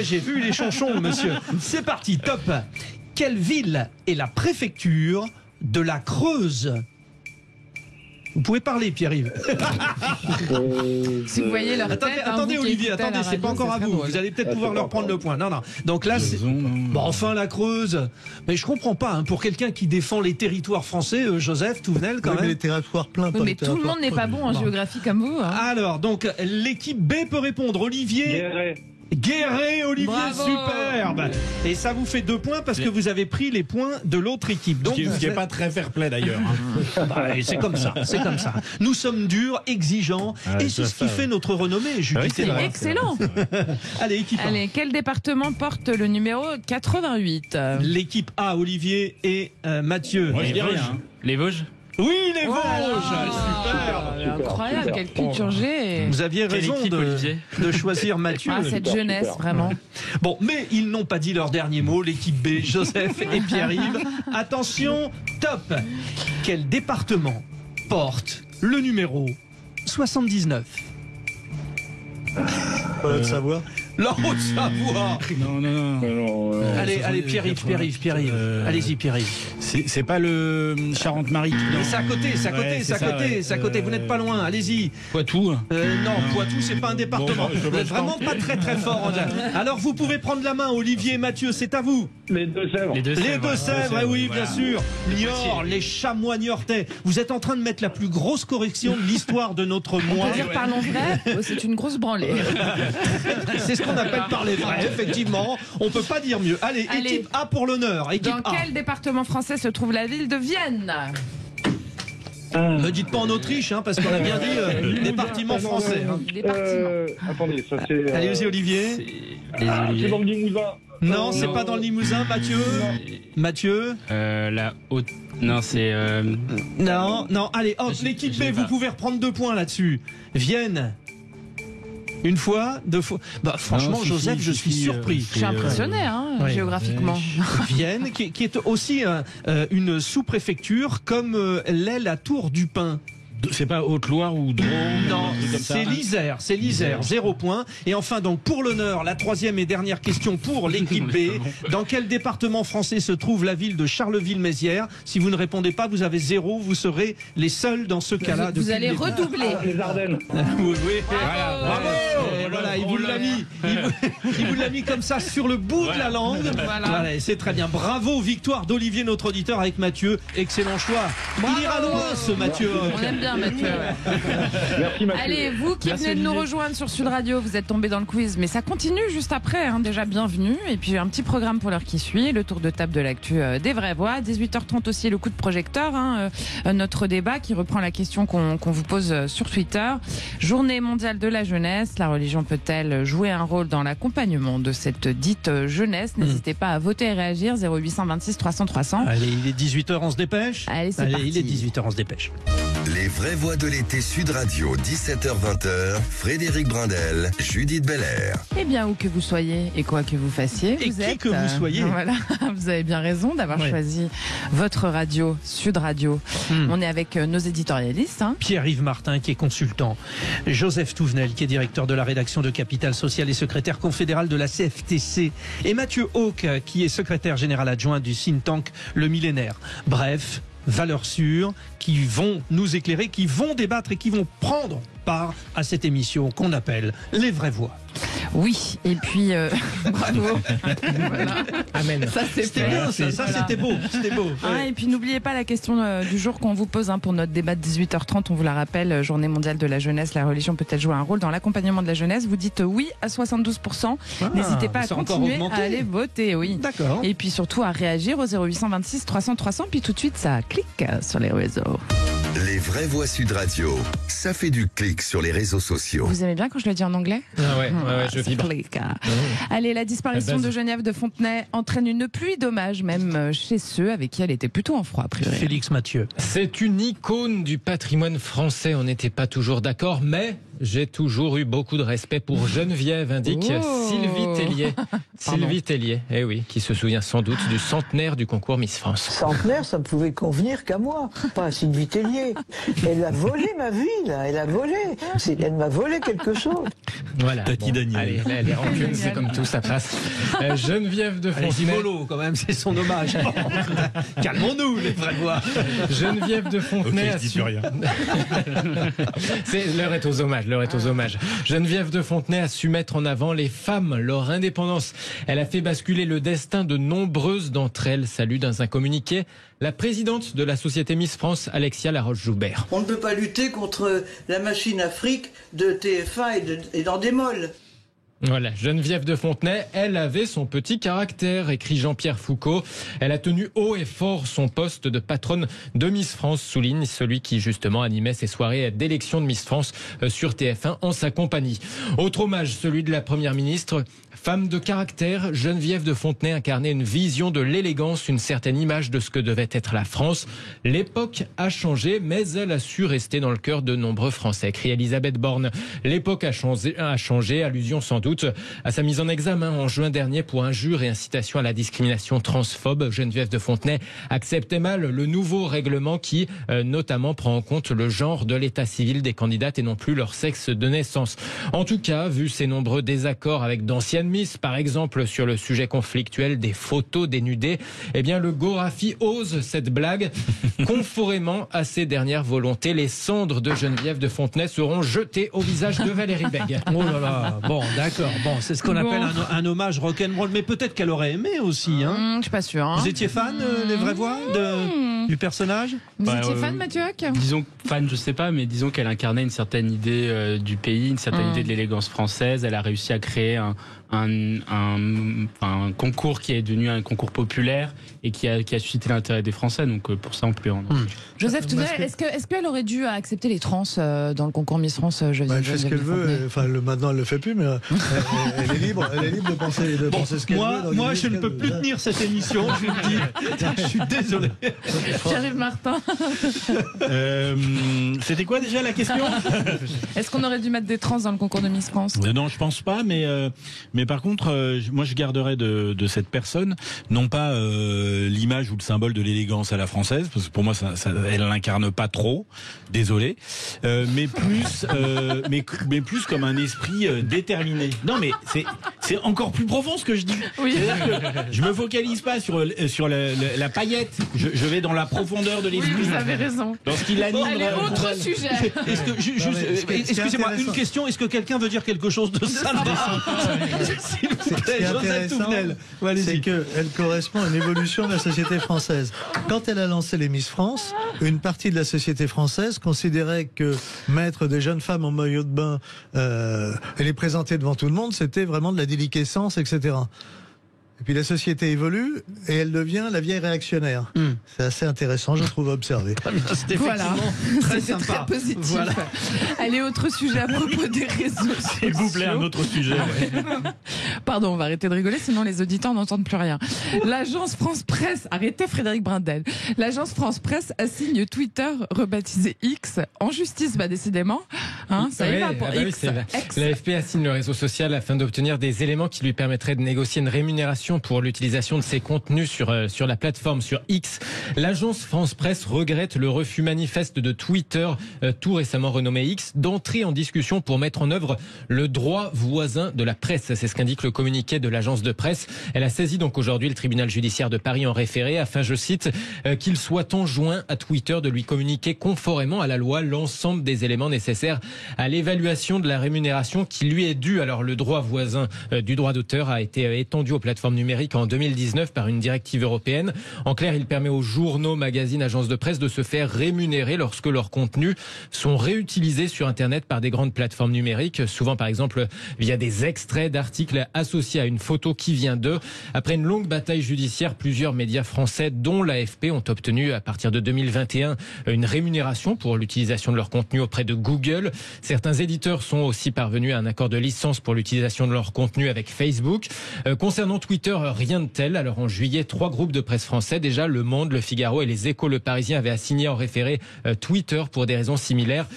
J'ai vu les chanchons, monsieur. C'est parti, top. Quelle ville est la préfecture de la Creuse? Vous pouvez parler, Pierre-Yves. Si vous voyez leur tête... Attendez, Olivier, attendez, c'est pas encore à vous. Vous allez peut-être pouvoir leur prendre le point. Non. Donc là, c'est... enfin, la Creuse. Mais je comprends pas, pour quelqu'un qui défend les territoires français, Joseph Touvenel, quand même. Mais les territoires pleins, mais tout le monde n'est pas bon en géographie comme vous. Alors, donc, l'équipe B peut répondre. Olivier... Guéret, Olivier, bravo. Superbe. Et ça vous fait 2 points parce que vous avez pris les points de l'autre équipe. Donc, ce qui n'est pas très fair-play d'ailleurs. C'est comme ça, Nous sommes durs, exigeants, et c'est ce qui fait notre renommée, Judith. C'est excellent. Allez, équipe A. Allez, quel département porte le numéro 88? L'équipe A, Olivier et Mathieu. Moi, je dis rien. Les Vosges. Oui, les Vosges. Super. Incroyable, quelle culture G. Vous aviez raison de choisir Mathieu. Cette jeunesse, vraiment. Bon, mais ils n'ont pas dit leur dernier mot, l'équipe B, Joseph et Pierre-Yves. Attention, top. Quel département porte le numéro 79? La Haute-Savoie. La Haute-Savoie. Non. Allez, Pierre-Yves. Allez-y, Pierre-Yves. C'est pas le Charente-Maritime. C'est à côté. Vous n'êtes pas loin. Allez-y. Poitou. Non, Poitou, c'est pas un département. Vous n'êtes vraiment pas très très fort. Alors vous pouvez prendre la main, Olivier et Mathieu, c'est à vous. Les Deux-Sèvres. Les Deux-Sèvres, oui, bien sûr. Niort, les chamois niortais. Vous êtes en train de mettre la plus grosse correction de l'histoire de notre mois. On peut dire parlons vrai, c'est une grosse branlée. C'est ce qu'on appelle parler vrai, effectivement. On peut pas dire mieux. Allez, équipe A pour l'honneur. Dans quel département français se trouve la ville de Vienne? Ne dites pas en Autriche, hein, parce qu'on a bien dit département français. Hein. Attendez, ça c'est... Allez-y, Olivier. C'est dans le Limousin. Non, c'est pas dans le Limousin, Mathieu. Mathieu. La haute... Non, c'est... Non, allez, hop, l'équipe B, vous pouvez reprendre 2 points là-dessus. Vienne. Une fois, 2 fois. Bah, franchement, Joseph, je suis surpris. Je suis impressionné, géographiquement. Vienne, qui est aussi une sous-préfecture, comme l'est la Tour du Pin. C'est pas Haute-Loire ou Drôme? Non, c'est l'Isère, 0 points. Et enfin, donc, pour l'honneur, la 3e et dernière question pour l'équipe B. Dans quel département français se trouve la ville de Charleville-Mézières? Si vous ne répondez pas, vous avez 0, vous serez les seuls dans ce cas-là. Vous allez redoubler. Les Ardennes. Oui. Bravo. Et voilà, il vous l'a mis. Il vous l'a mis comme ça sur le bout de la langue. Voilà, c'est très bien. Bravo, victoire d'Olivier, notre auditeur, avec Mathieu. Excellent choix. Il ira loin, ce Mathieu. On aime bien Mathieu. Merci Mathieu. Allez, vous qui venez de nous rejoindre sur Sud Radio, vous êtes tombés dans le quiz, mais ça continue juste après. Déjà, bienvenue. Et puis un petit programme pour l'heure qui suit, le tour de table de l'actu des vraies voix. 18h30 aussi, le coup de projecteur, notre débat qui reprend la question qu'on vous pose sur Twitter. Journée mondiale de la jeunesse. La religion peut-elle jouer un rôle dans l'accompagnement de cette dite jeunesse? N'hésitez pas à voter et réagir. 0826 300 300. Allez, il est 18h, on se dépêche. Allez, c'est parti. Il est 18h, on se dépêche. Les vraies voix de l'été Sud Radio, 17h-20h, Frédéric Brindel, Judith Belair. Eh bien, où que vous soyez et quoi que vous fassiez, et vous qui êtes, que vous soyez. Voilà, vous avez bien raison d'avoir choisi votre radio, Sud Radio. On est avec nos éditorialistes. Pierre-Yves Martin, qui est consultant. Joseph Touvenel, qui est directeur de la rédaction de Capital Social et secrétaire confédéral de la CFTC. Et Mathieu Hauck, qui est secrétaire général adjoint du think tank Le Millénaire. Bref, valeurs sûres qui vont nous éclairer, qui vont débattre et qui vont prendre part à cette émission qu'on appelle Les Vraies Voix. Oui, et puis bravo. Voilà. Amen. Ça c'était bien, c'était beau. Et puis n'oubliez pas la question du jour qu'on vous pose pour notre débat de 18h30. On vous la rappelle, Journée mondiale de la jeunesse. La religion peut-elle jouer un rôle dans l'accompagnement de la jeunesse? Vous dites oui à 72%. N'hésitez pas à continuer à aller voter. Oui. D'accord. Et puis surtout à réagir au 0826 300 300. Puis tout de suite ça clique sur les réseaux. Les vraies voix Sud Radio, ça fait du clic sur les réseaux sociaux. Vous aimez bien quand je le dis en anglais? Ouais, je vibre. Allez, la disparition de Geneviève de Fontenay entraîne une pluie d'hommages, même chez ceux avec qui elle était plutôt en froid, a priori. Félix Mathieu. C'est une icône du patrimoine français. On n'était pas toujours d'accord, mais j'ai toujours eu beaucoup de respect pour Geneviève, indique Sylvie Tellier. Sylvie Tellier, oui, qui se souvient sans doute du centenaire du concours Miss France. Centenaire, ça ne pouvait convenir qu'à moi, pas à Sylvie Tellier. Elle a volé ma vie, là, elle a volé. Elle m'a volé quelque chose. Voilà. Tati Daniel. Allez, les rancunes, c'est comme tout, ça passe. Geneviève de Fontenay. Zimolo, quand même, c'est son hommage. Calmons-nous, les vraies voix. Geneviève de Fontenay. Je dis plus rien. L'heure est aux hommages. Geneviève de Fontenay a su mettre en avant les femmes, leur indépendance. Elle a fait basculer le destin de nombreuses d'entre elles. Salue dans un communiqué la présidente de la société Miss France, Alexia Laroche-Joubert. On ne peut pas lutter contre la machine Afrique de TF1 et d'Endemol. Voilà, Geneviève de Fontenay, elle avait son petit caractère, écrit Jean-Pierre Foucault. Elle a tenu haut et fort son poste de patronne de Miss France, souligne celui qui justement animait ses soirées d'élection de Miss France sur TF1 en sa compagnie. Autre hommage, celui de la première ministre. Femme de caractère, Geneviève de Fontenay incarnait une vision de l'élégance, une certaine image de ce que devait être la France. L'époque a changé, mais elle a su rester dans le cœur de nombreux Français, écrit Elisabeth Borne. L'époque a changé, allusion sans doute à sa mise en examen en juin dernier pour injure et incitation à la discrimination transphobe. Geneviève de Fontenay acceptait mal le nouveau règlement qui notamment prend en compte le genre de l'état civil des candidates et non plus leur sexe de naissance. En tout cas, vu ses nombreux désaccords avec d'anciennes Miss, par exemple sur le sujet conflictuel des photos dénudées, eh bien le Gorafi ose cette blague. Conformément à ses dernières volontés, les cendres de Geneviève de Fontenay seront jetées au visage de Valérie Bègue. Oh là là, bon, d'accord. D'accord. Bon, c'est ce qu'on appelle un hommage rock'n'roll, mais peut-être qu'elle aurait aimé aussi. Hein. Je suis pas sûr. Vous étiez fan, les vraies voix du personnage? Vous étiez fan, Mathieu Hoc? Disons fan, je sais pas, mais disons qu'elle incarnait une certaine idée du pays, une certaine idée de l'élégance française. Elle a réussi à créer un concours qui est devenu un concours populaire et qui a suscité l'intérêt des Français. Donc pour ça, on peut en. Joseph Touvel, est-ce qu'elle aurait dû accepter les trans dans le concours Miss France? Elle fait ce qu'elle veut. Enfin, maintenant, elle le fait plus, mais elle est libre. Elle est libre de penser ce qu'elle veut. Moi, je ne peux plus tenir cette émission. Je vous le dis. Je suis désolé. J'arrive, Martin. C'était quoi déjà la question? Est-ce qu'on aurait dû mettre des trans dans le concours de Miss France? Non, je pense pas, mais par contre, moi je garderais de cette personne, non pas l'image ou le symbole de l'élégance à la française, parce que pour moi elle l'incarne pas trop, désolé, mais plus comme un esprit déterminé. Non, mais c'est encore plus profond ce que je dis. Oui. C'est-à-dire que je me focalise pas sur la paillette, je vais dans la profondeur de l'esprit. Oui, vous avez raison. Dans ce qui l'anime. Allez, autre sujet. Excusez-moi, une question. Est-ce que quelqu'un veut dire quelque chose de ça? S'il vous plaît, Joseph Touvenel. C'est qu'elle correspond à une évolution de la société française. Quand elle a lancé les Miss France, une partie de la société française considérait que mettre des jeunes femmes en maillot de bain et les présenter devant tout le monde, c'était vraiment de la déliquescence, etc. Et puis la société évolue et elle devient la vieille réactionnaire. C'est assez intéressant, je trouve, à observer. C'était effectivement très sympa. Très positif. Voilà. Allez, autre sujet à propos des réseaux sociaux. S'il vous plaît, un autre sujet. Pardon, on va arrêter de rigoler, sinon les auditeurs n'entendent plus rien. L'agence France Presse, arrêtez Frédéric Brindel. L'agence France Presse assigne Twitter, rebaptisé X, en justice, décidément. Ça y va pour X. L'AFP assigne le réseau social afin d'obtenir des éléments qui lui permettraient de négocier une rémunération pour l'utilisation de ses contenus sur la plateforme, sur X. L'agence France Presse regrette le refus manifeste de Twitter, tout récemment renommé X, d'entrer en discussion pour mettre en œuvre le droit voisin de la presse. C'est ce qu'indique le communiqué de l'agence de presse. Elle a saisi donc aujourd'hui le tribunal judiciaire de Paris en référé afin, je cite, qu'il soit enjoint à Twitter de lui communiquer conformément à la loi l'ensemble des éléments nécessaires à l'évaluation de la rémunération qui lui est due. Alors le droit voisin du droit d'auteur a été étendu aux plateformes numérique en 2019 par une directive européenne. En clair, il permet aux journaux, magazines, agences de presse de se faire rémunérer lorsque leurs contenus sont réutilisés sur Internet par des grandes plateformes numériques, souvent par exemple via des extraits d'articles associés à une photo qui vient d'eux. Après une longue bataille judiciaire, plusieurs médias français, dont l'AFP, ont obtenu à partir de 2021 une rémunération pour l'utilisation de leur contenu auprès de Google. Certains éditeurs sont aussi parvenus à un accord de licence pour l'utilisation de leur contenu avec Facebook. Concernant Twitter, rien de tel. Alors en juillet, 3 groupes de presse français, déjà Le Monde, Le Figaro et Les Échos, Le Parisien, avaient assigné en référé Twitter pour des raisons similaires.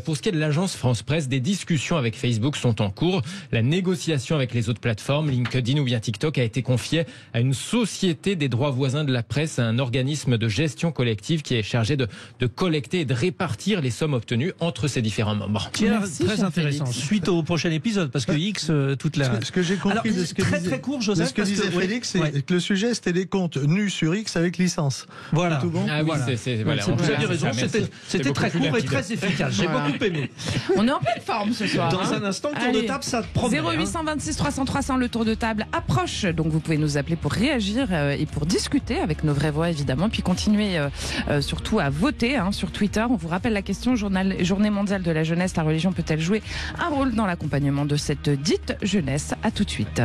Pour ce qui est de l'agence France Presse, des discussions avec Facebook sont en cours. La négociation avec les autres plateformes, LinkedIn ou bien TikTok, a été confiée à une société des droits voisins de la presse, un organisme de gestion collective qui est chargé de collecter et de répartir les sommes obtenues entre ses différents membres. Merci, très intéressant. Félix. Suite au prochain épisode, parce que X, toute la... Ce que j'ai compris de ce que très disait, très court, Joseph, ce que disait Félix, c'est que le sujet, c'était des comptes nus sur X avec licence. Voilà. Tout bon. Ah oui, voilà. Vous avez raison, c'était très court et très efficace. J'ai beaucoup aimé. On est en pleine forme ce soir. Dans un instant, le tour de table, ça te promet. 0826 300 300, le tour de table approche. Donc vous pouvez nous appeler pour réagir et pour discuter avec nos vraies voix, évidemment. Puis continuer surtout à voter sur Twitter. On vous rappelle la question, Journée mondiale de la jeunesse, la religion peut-elle jouer un rôle dans l'accompagnement de cette dite jeunesse? À tout de suite.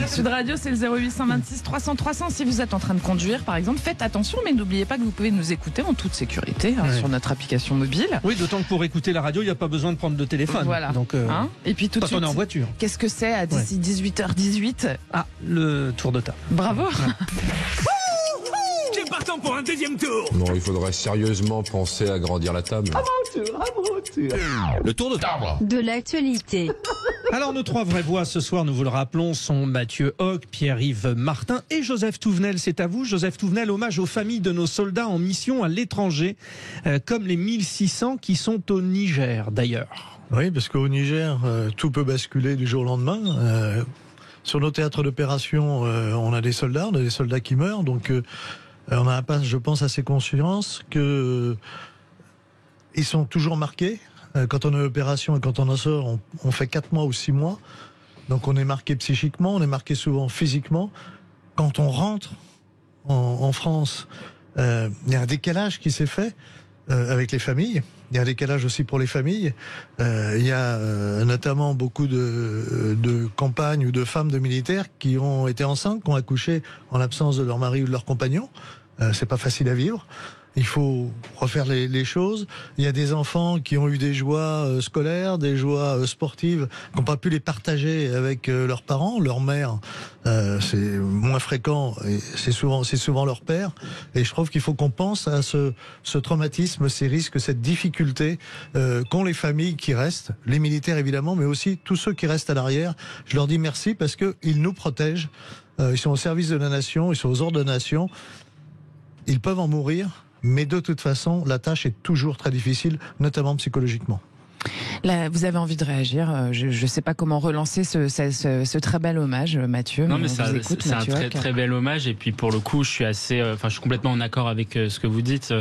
Sud Radio, c'est le 0826 300 300. Si vous êtes en train de conduire, par exemple, faites attention, mais n'oubliez pas que vous pouvez nous écouter en toute sécurité sur notre application mobile. Oui, d'autant que pour écouter la radio, il n'y a pas besoin de prendre de téléphone. Voilà. Donc, et puis tout de suite, on est en voiture. Qu'est-ce que c'est à d'ici 18h18? Ah, le tour de table. Bravo. Partant pour un deuxième tour. Non, il faudrait sérieusement penser à grandir la table. Le tour de table. De l'actualité. Alors nos 3 vraies voix ce soir, nous vous le rappelons, sont Mathieu Hoc, Pierre-Yves Martin et Joseph Touvenel. C'est à vous, Joseph Touvenel, hommage aux familles de nos soldats en mission à l'étranger, comme les 1600 qui sont au Niger d'ailleurs. Oui, parce qu'au Niger, tout peut basculer du jour au lendemain. Sur nos théâtres d'opération, on a des soldats qui meurent, donc on a, je pense, assez conscience que ils sont toujours marqués Quand on est en opération et quand on en sort, on fait 4 mois ou 6 mois. Donc on est marqué psychiquement, on est marqué souvent physiquement. Quand on rentre en France, il y a un décalage qui s'est fait avec les familles. Il y a un décalage aussi pour les familles. Il y a notamment beaucoup de compagnes ou de femmes de militaires qui ont été enceintes, qui ont accouché en l'absence de leur mari ou de leur compagnon. C'est pas facile à vivre. Il faut refaire les choses. Il y a des enfants qui ont eu des joies scolaires, des joies sportives, qui n'ont pas pu les partager avec leurs parents, leur mère. C'est moins fréquent et c'est souvent leur père. Et je trouve qu'il faut qu'on pense à ce traumatisme, ces risques, cette difficulté qu'ont les familles qui restent, les militaires évidemment, mais aussi tous ceux qui restent à l'arrière. Je leur dis merci parce qu'ils nous protègent. Ils sont au service de la nation, ils sont aux ordres de la nation. Ils peuvent en mourir. Mais de toute façon, la tâche est toujours très difficile, notamment psychologiquement. Là, vous avez envie de réagir. Je ne sais pas comment relancer ce très bel hommage, Mathieu. Non, mais c'est un très très bel hommage. Et puis pour le coup, je suis complètement en accord avec ce que vous dites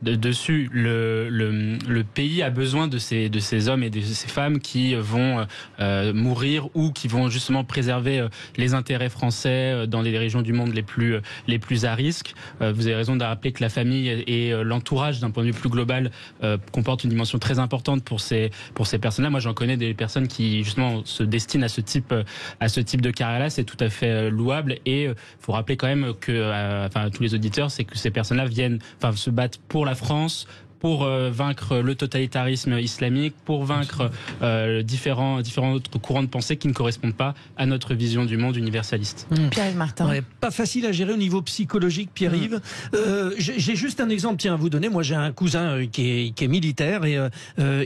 dessus. Le pays a besoin de ces hommes et de ces femmes qui vont mourir ou qui vont justement préserver les intérêts français dans les régions du monde les plus à risque. Vous avez raison de rappeler que la famille et l'entourage, d'un point de vue plus global, comportent une dimension très importante pour ces personnes-là. Moi, j'en connais des personnes qui justement se destinent à ce type de carrière-là. C'est tout à fait louable. Et faut rappeler quand même que, tous les auditeurs, c'est que ces personnes-là se battent pour la France, pour vaincre le totalitarisme islamique, pour vaincre différents autres courants de pensée qui ne correspondent pas à notre vision du monde universaliste. Pierre-Yves Martin. Ouais, pas facile à gérer au niveau psychologique, Pierre-Yves. J'ai juste un exemple à vous donner. Moi, j'ai un cousin qui est militaire et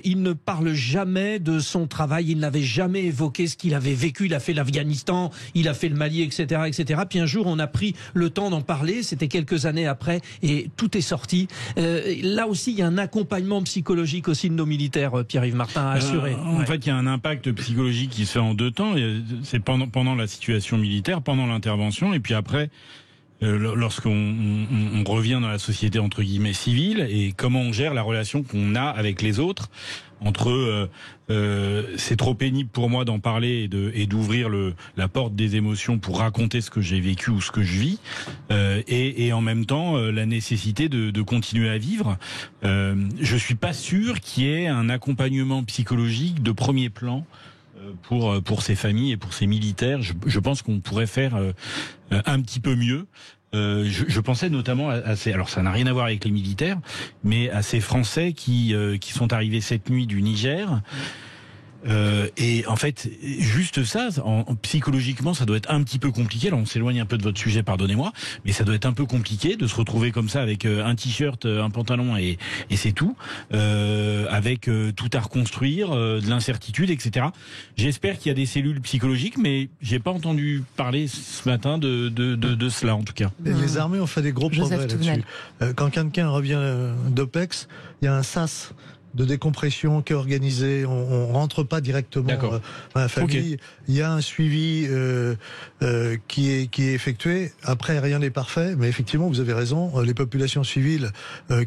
il ne parle jamais de son travail. Il n'avait jamais évoqué ce qu'il avait vécu. Il a fait l'Afghanistan, il a fait le Mali, etc., etc. Puis un jour, on a pris le temps d'en parler. C'était quelques années après et tout est sorti. Là aussi, il y a un accompagnement psychologique aussi de nos militaires, Pierre-Yves Martin, à assurer. En fait, il y a un impact psychologique qui se fait en 2 temps. C'est pendant la situation militaire, pendant l'intervention, et puis après, lorsqu'on revient dans la société entre guillemets civile, et comment on gère la relation qu'on a avec les autres. C'est trop pénible pour moi d'en parler et d'ouvrir la porte des émotions pour raconter ce que j'ai vécu ou ce que je vis, et en même temps la nécessité de continuer à vivre. Je suis pas sûr qu'il y ait un accompagnement psychologique de premier plan pour ces familles et pour ces militaires. Je pense qu'on pourrait faire un petit peu mieux. Je pensais notamment alors ça n'a rien à voir avec les militaires, mais à ces Français qui sont arrivés cette nuit du Niger. Et en fait, juste ça, psychologiquement, ça doit être un petit peu compliqué. Là, on s'éloigne un peu de votre sujet, pardonnez-moi, mais ça doit être un peu compliqué de se retrouver comme ça avec un t-shirt, un pantalon et c'est tout, avec tout à reconstruire, de l'incertitude, etc. J'espère qu'il y a des cellules psychologiques, mais j'ai pas entendu parler ce matin de cela, en tout cas. Les armées ont fait des gros progrès là-dessus. Quand quelqu'un revient d'OPEX, il y a un SAS de décompression qui est organisé, on rentre pas directement dans la famille. Okay. Il y a un suivi qui est effectué. Après, rien n'est parfait, mais effectivement, vous avez raison. Les populations civiles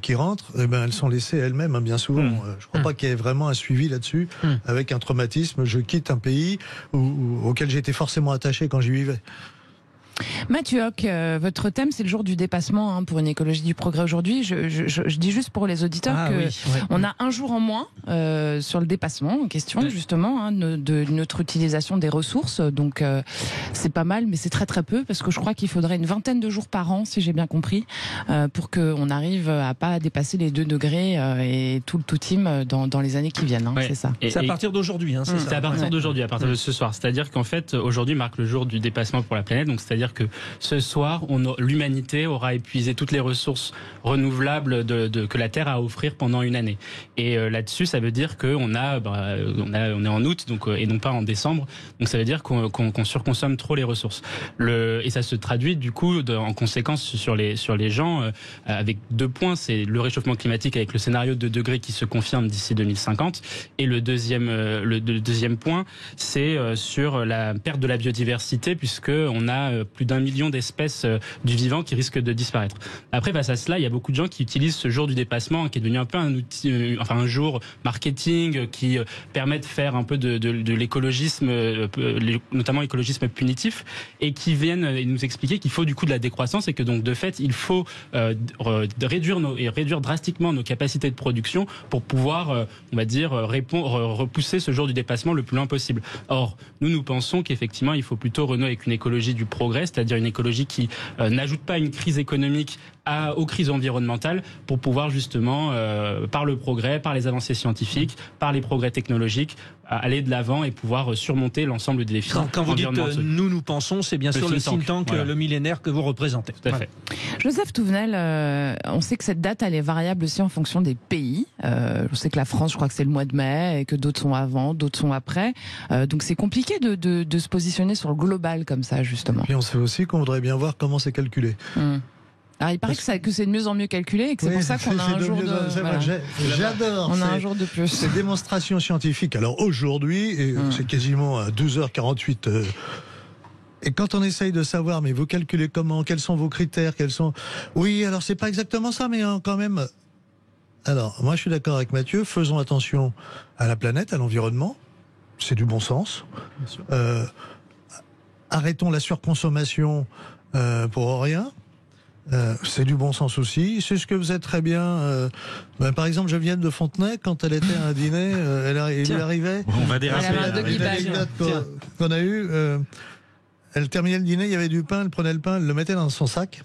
qui rentrent, elles sont laissées elles-mêmes, bien souvent. Je crois pas qu'il y ait vraiment un suivi là-dessus, avec un traumatisme. Je quitte un pays auquel j'étais forcément attaché quand j'y vivais. Mathieu Hoc, votre thème c'est le jour du dépassement pour une écologie du progrès aujourd'hui. Je dis juste pour les auditeurs on a un jour en moins sur le dépassement en question justement de notre utilisation des ressources. Donc c'est pas mal, mais c'est très très peu parce que je crois qu'il faudrait une vingtaine de jours par an, si j'ai bien compris, pour qu'on arrive à pas dépasser les 2 degrés et tout le team dans les années qui viennent. C'est ça. C'est à partir d'aujourd'hui. C'est à partir d'aujourd'hui, à partir de ce soir. C'est-à-dire qu'en fait aujourd'hui marque le jour du dépassement pour la planète. Donc c'est-à-dire que ce soir, l'humanité aura épuisé toutes les ressources renouvelables que la Terre a à offrir pendant une année. Et là-dessus, ça veut dire qu'on est en août, et non pas en décembre. Donc ça veut dire qu'on surconsomme trop les ressources. Et ça se traduit du coup en conséquence sur les gens avec 2 points. C'est le réchauffement climatique avec le scénario de 2 degrés qui se confirme d'ici 2050. Et le deuxième point, c'est sur la perte de la biodiversité, puisque on a plus d'1 million d'espèces du vivant qui risquent de disparaître. Après, face à cela, il y a beaucoup de gens qui utilisent ce jour du dépassement, qui est devenu un peu un outil, un jour marketing qui permet de faire un peu de l'écologisme, notamment l'écologisme punitif, et qui viennent nous expliquer qu'il faut du coup de la décroissance et que donc de fait il faut réduire drastiquement nos capacités de production pour pouvoir, on va dire, repousser ce jour du dépassement le plus loin possible. Or, nous pensons qu'effectivement il faut plutôt renouer avec une écologie du progrès, c'est-à-dire une écologie qui n'ajoute pas une crise économique aux crises environnementales pour pouvoir justement, par le progrès, par les avancées scientifiques, par les progrès technologiques, aller de l'avant et pouvoir surmonter l'ensemble des défis. Quand vous dites nous pensons, c'est bien sûr le think tank, voilà. Le millénaire que vous représentez. Tout à fait. Joseph Touvenel, on sait que cette date elle est variable aussi en fonction des pays. Je sais que la France, je crois que c'est le mois de mai et que d'autres sont avant, d'autres sont après. Donc c'est compliqué de se positionner sur le global comme ça justement. Et on sait aussi qu'on voudrait bien voir comment c'est calculé. Alors il paraît que c'est de mieux en mieux calculé et que c'est pour ça qu'on a un jour de... Voilà. J'adore. On a un jour de plus. Ces démonstrations scientifiques. Alors aujourd'hui, c'est quasiment à 12h48. Et quand on essaye de savoir, mais vous calculez comment, quels sont vos critères, Oui, alors c'est pas exactement ça, mais quand même... Alors, moi je suis d'accord avec Mathieu, faisons attention à la planète, à l'environnement. C'est du bon sens. Arrêtons la surconsommation pour rien. C'est du bon sens aussi. C'est ce que vous êtes très bien. Par exemple, Geneviève de Fontenay, quand elle était à un dîner, il arrivait. On va déraper. Une anecdote qu'on a eue. Elle terminait le dîner, il y avait du pain, elle prenait le pain, elle le mettait dans son sac.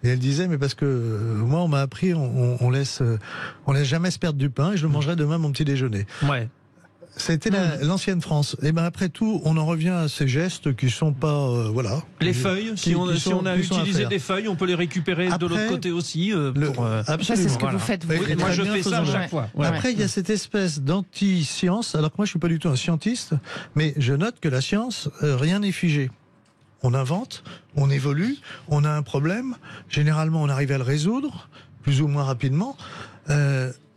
Et elle disait, mais parce que moi, on m'a appris, on laisse jamais se perdre du pain, et je le mangerai demain mon petit déjeuner. Ouais. C'était l'ancienne France. Et ben après tout, on en revient à ces gestes qui sont pas, voilà. Les feuilles, si on a utilisé des feuilles, on peut les récupérer de l'autre côté aussi. Absolument. Ça, c'est ce que vous faites. Moi, je fais ça à chaque fois. Après, il y a cette espèce d'anti-science. Alors que moi, je suis pas du tout un scientiste, mais je note que la science, rien n'est figé. On invente, on évolue, on a un problème. Généralement, on arrive à le résoudre, plus ou moins rapidement.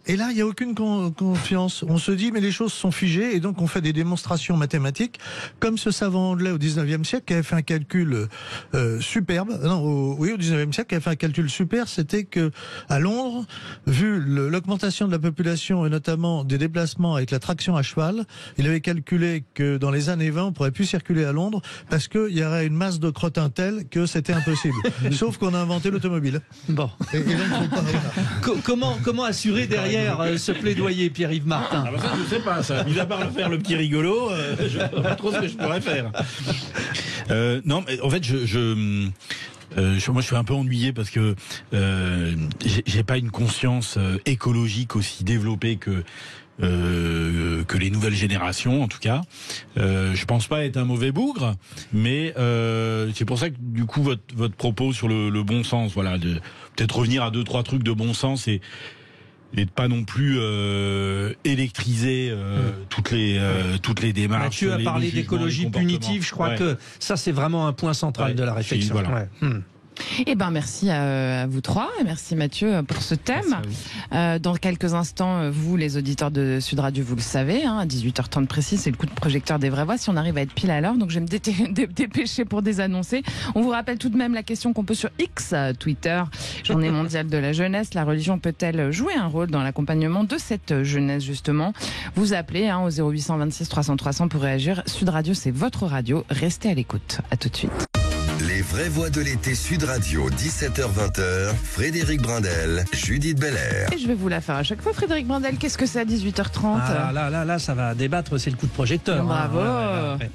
Et là, il n'y a aucune confiance. On se dit, mais les choses sont figées, et donc on fait des démonstrations mathématiques, comme ce savant anglais au 19e siècle qui avait fait un calcul superbe. Non, au 19e siècle, qui avait fait un calcul super, c'était que à Londres, vu l'augmentation de la population et notamment des déplacements avec la traction à cheval, il avait calculé que dans les années 20, on pourrait plus circuler à Londres parce qu'il y aurait une masse de crottins telle que c'était impossible. Sauf qu'on a inventé l'automobile. Bon. Et donc, comment assurer derrière ce plaidoyer, Pierre-Yves Martin? Ça, je sais pas, ça. Mis à part faire le petit rigolo, je ne sais pas trop ce que je pourrais faire. Non, mais en fait, moi, je suis un peu ennuyé parce que j'ai pas une conscience écologique aussi développée que les nouvelles générations, en tout cas. Je pense pas être un mauvais bougre, mais c'est pour ça que du coup votre propos sur le bon sens, voilà, de peut-être revenir à 2-3 trucs de bon sens et de pas non plus électriser toutes les démarches. Mathieu a parlé d'écologie punitive, je crois que ça c'est vraiment un point central de la réflexion. Voilà. Eh ben merci à vous trois et merci Mathieu pour ce thème. Dans quelques instants, vous les auditeurs de Sud Radio, vous le savez, à 18h30 précis, c'est le coup de projecteur des vraies voix. Si on arrive à être pile à l'heure, donc je vais me dépêcher pour désannoncer. On vous rappelle tout de même la question qu'on pose sur X, Twitter, Journée mondiale de la jeunesse. La religion peut-elle jouer un rôle dans l'accompagnement de cette jeunesse justement? Vous appelez au 0826 300 300 pour réagir. Sud Radio, c'est votre radio. Restez à l'écoute. À tout de suite. Les vraies voix de l'été Sud Radio, 17h-20h, Frédéric Brindel, Judith Belair. Et je vais vous la faire à chaque fois, Frédéric Brindel. Qu'est-ce que c'est à 18h30? Là, ça va débattre, c'est le coup de projecteur. Bravo.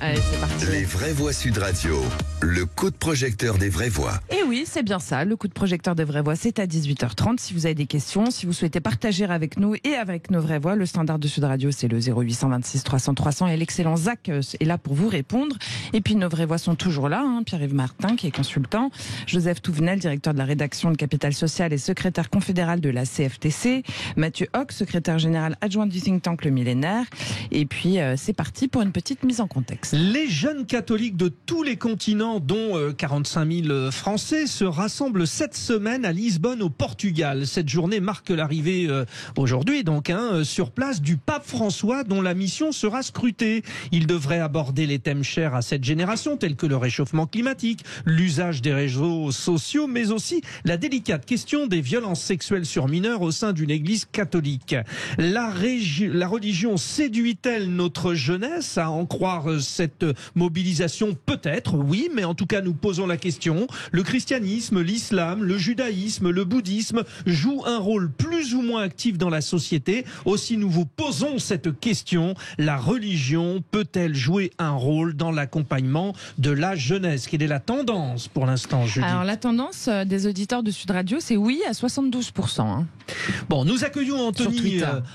Allez, c'est parti. Les vraies voix Sud Radio, le coup de projecteur des vraies voix. Et oui, c'est bien ça, le coup de projecteur des vraies voix, c'est à 18h30. Si vous avez des questions, si vous souhaitez partager avec nous et avec nos vraies voix, le standard de Sud Radio, c'est le 0826 300 300 et l'excellent Zach est là pour vous répondre. Et puis nos vraies voix sont toujours là, Pierre-Yves Martin, qui est consultant, Joseph Touvenel, directeur de la rédaction de Capital Social et secrétaire confédéral de la CFTC, Mathieu Hoc, secrétaire général adjoint du think tank Le Millénaire. Et puis c'est parti pour une petite mise en contexte. Les jeunes catholiques de tous les continents, dont 45 000 Français, Français se rassemblent cette semaine à Lisbonne au Portugal. Cette journée marque l'arrivée aujourd'hui donc sur place du pape François dont la mission sera scrutée. Il devrait aborder les thèmes chers à cette génération tels que le réchauffement climatique, l'usage des réseaux sociaux mais aussi la délicate question des violences sexuelles sur mineurs au sein d'une église catholique. La religion séduit-elle notre jeunesse à en croire cette mobilisation? Peut-être, oui, mais en tout cas nous posons la question. Le christianisme, l'islam, le judaïsme, le bouddhisme jouent un rôle plus ou moins actif dans la société. Aussi nous vous posons cette question. La religion peut-elle jouer un rôle dans l'accompagnement de la jeunesse? Quelle est la tendance pour l'instant, Judith? Alors la tendance des auditeurs de Sud Radio, c'est oui à 72%. Bon, nous accueillons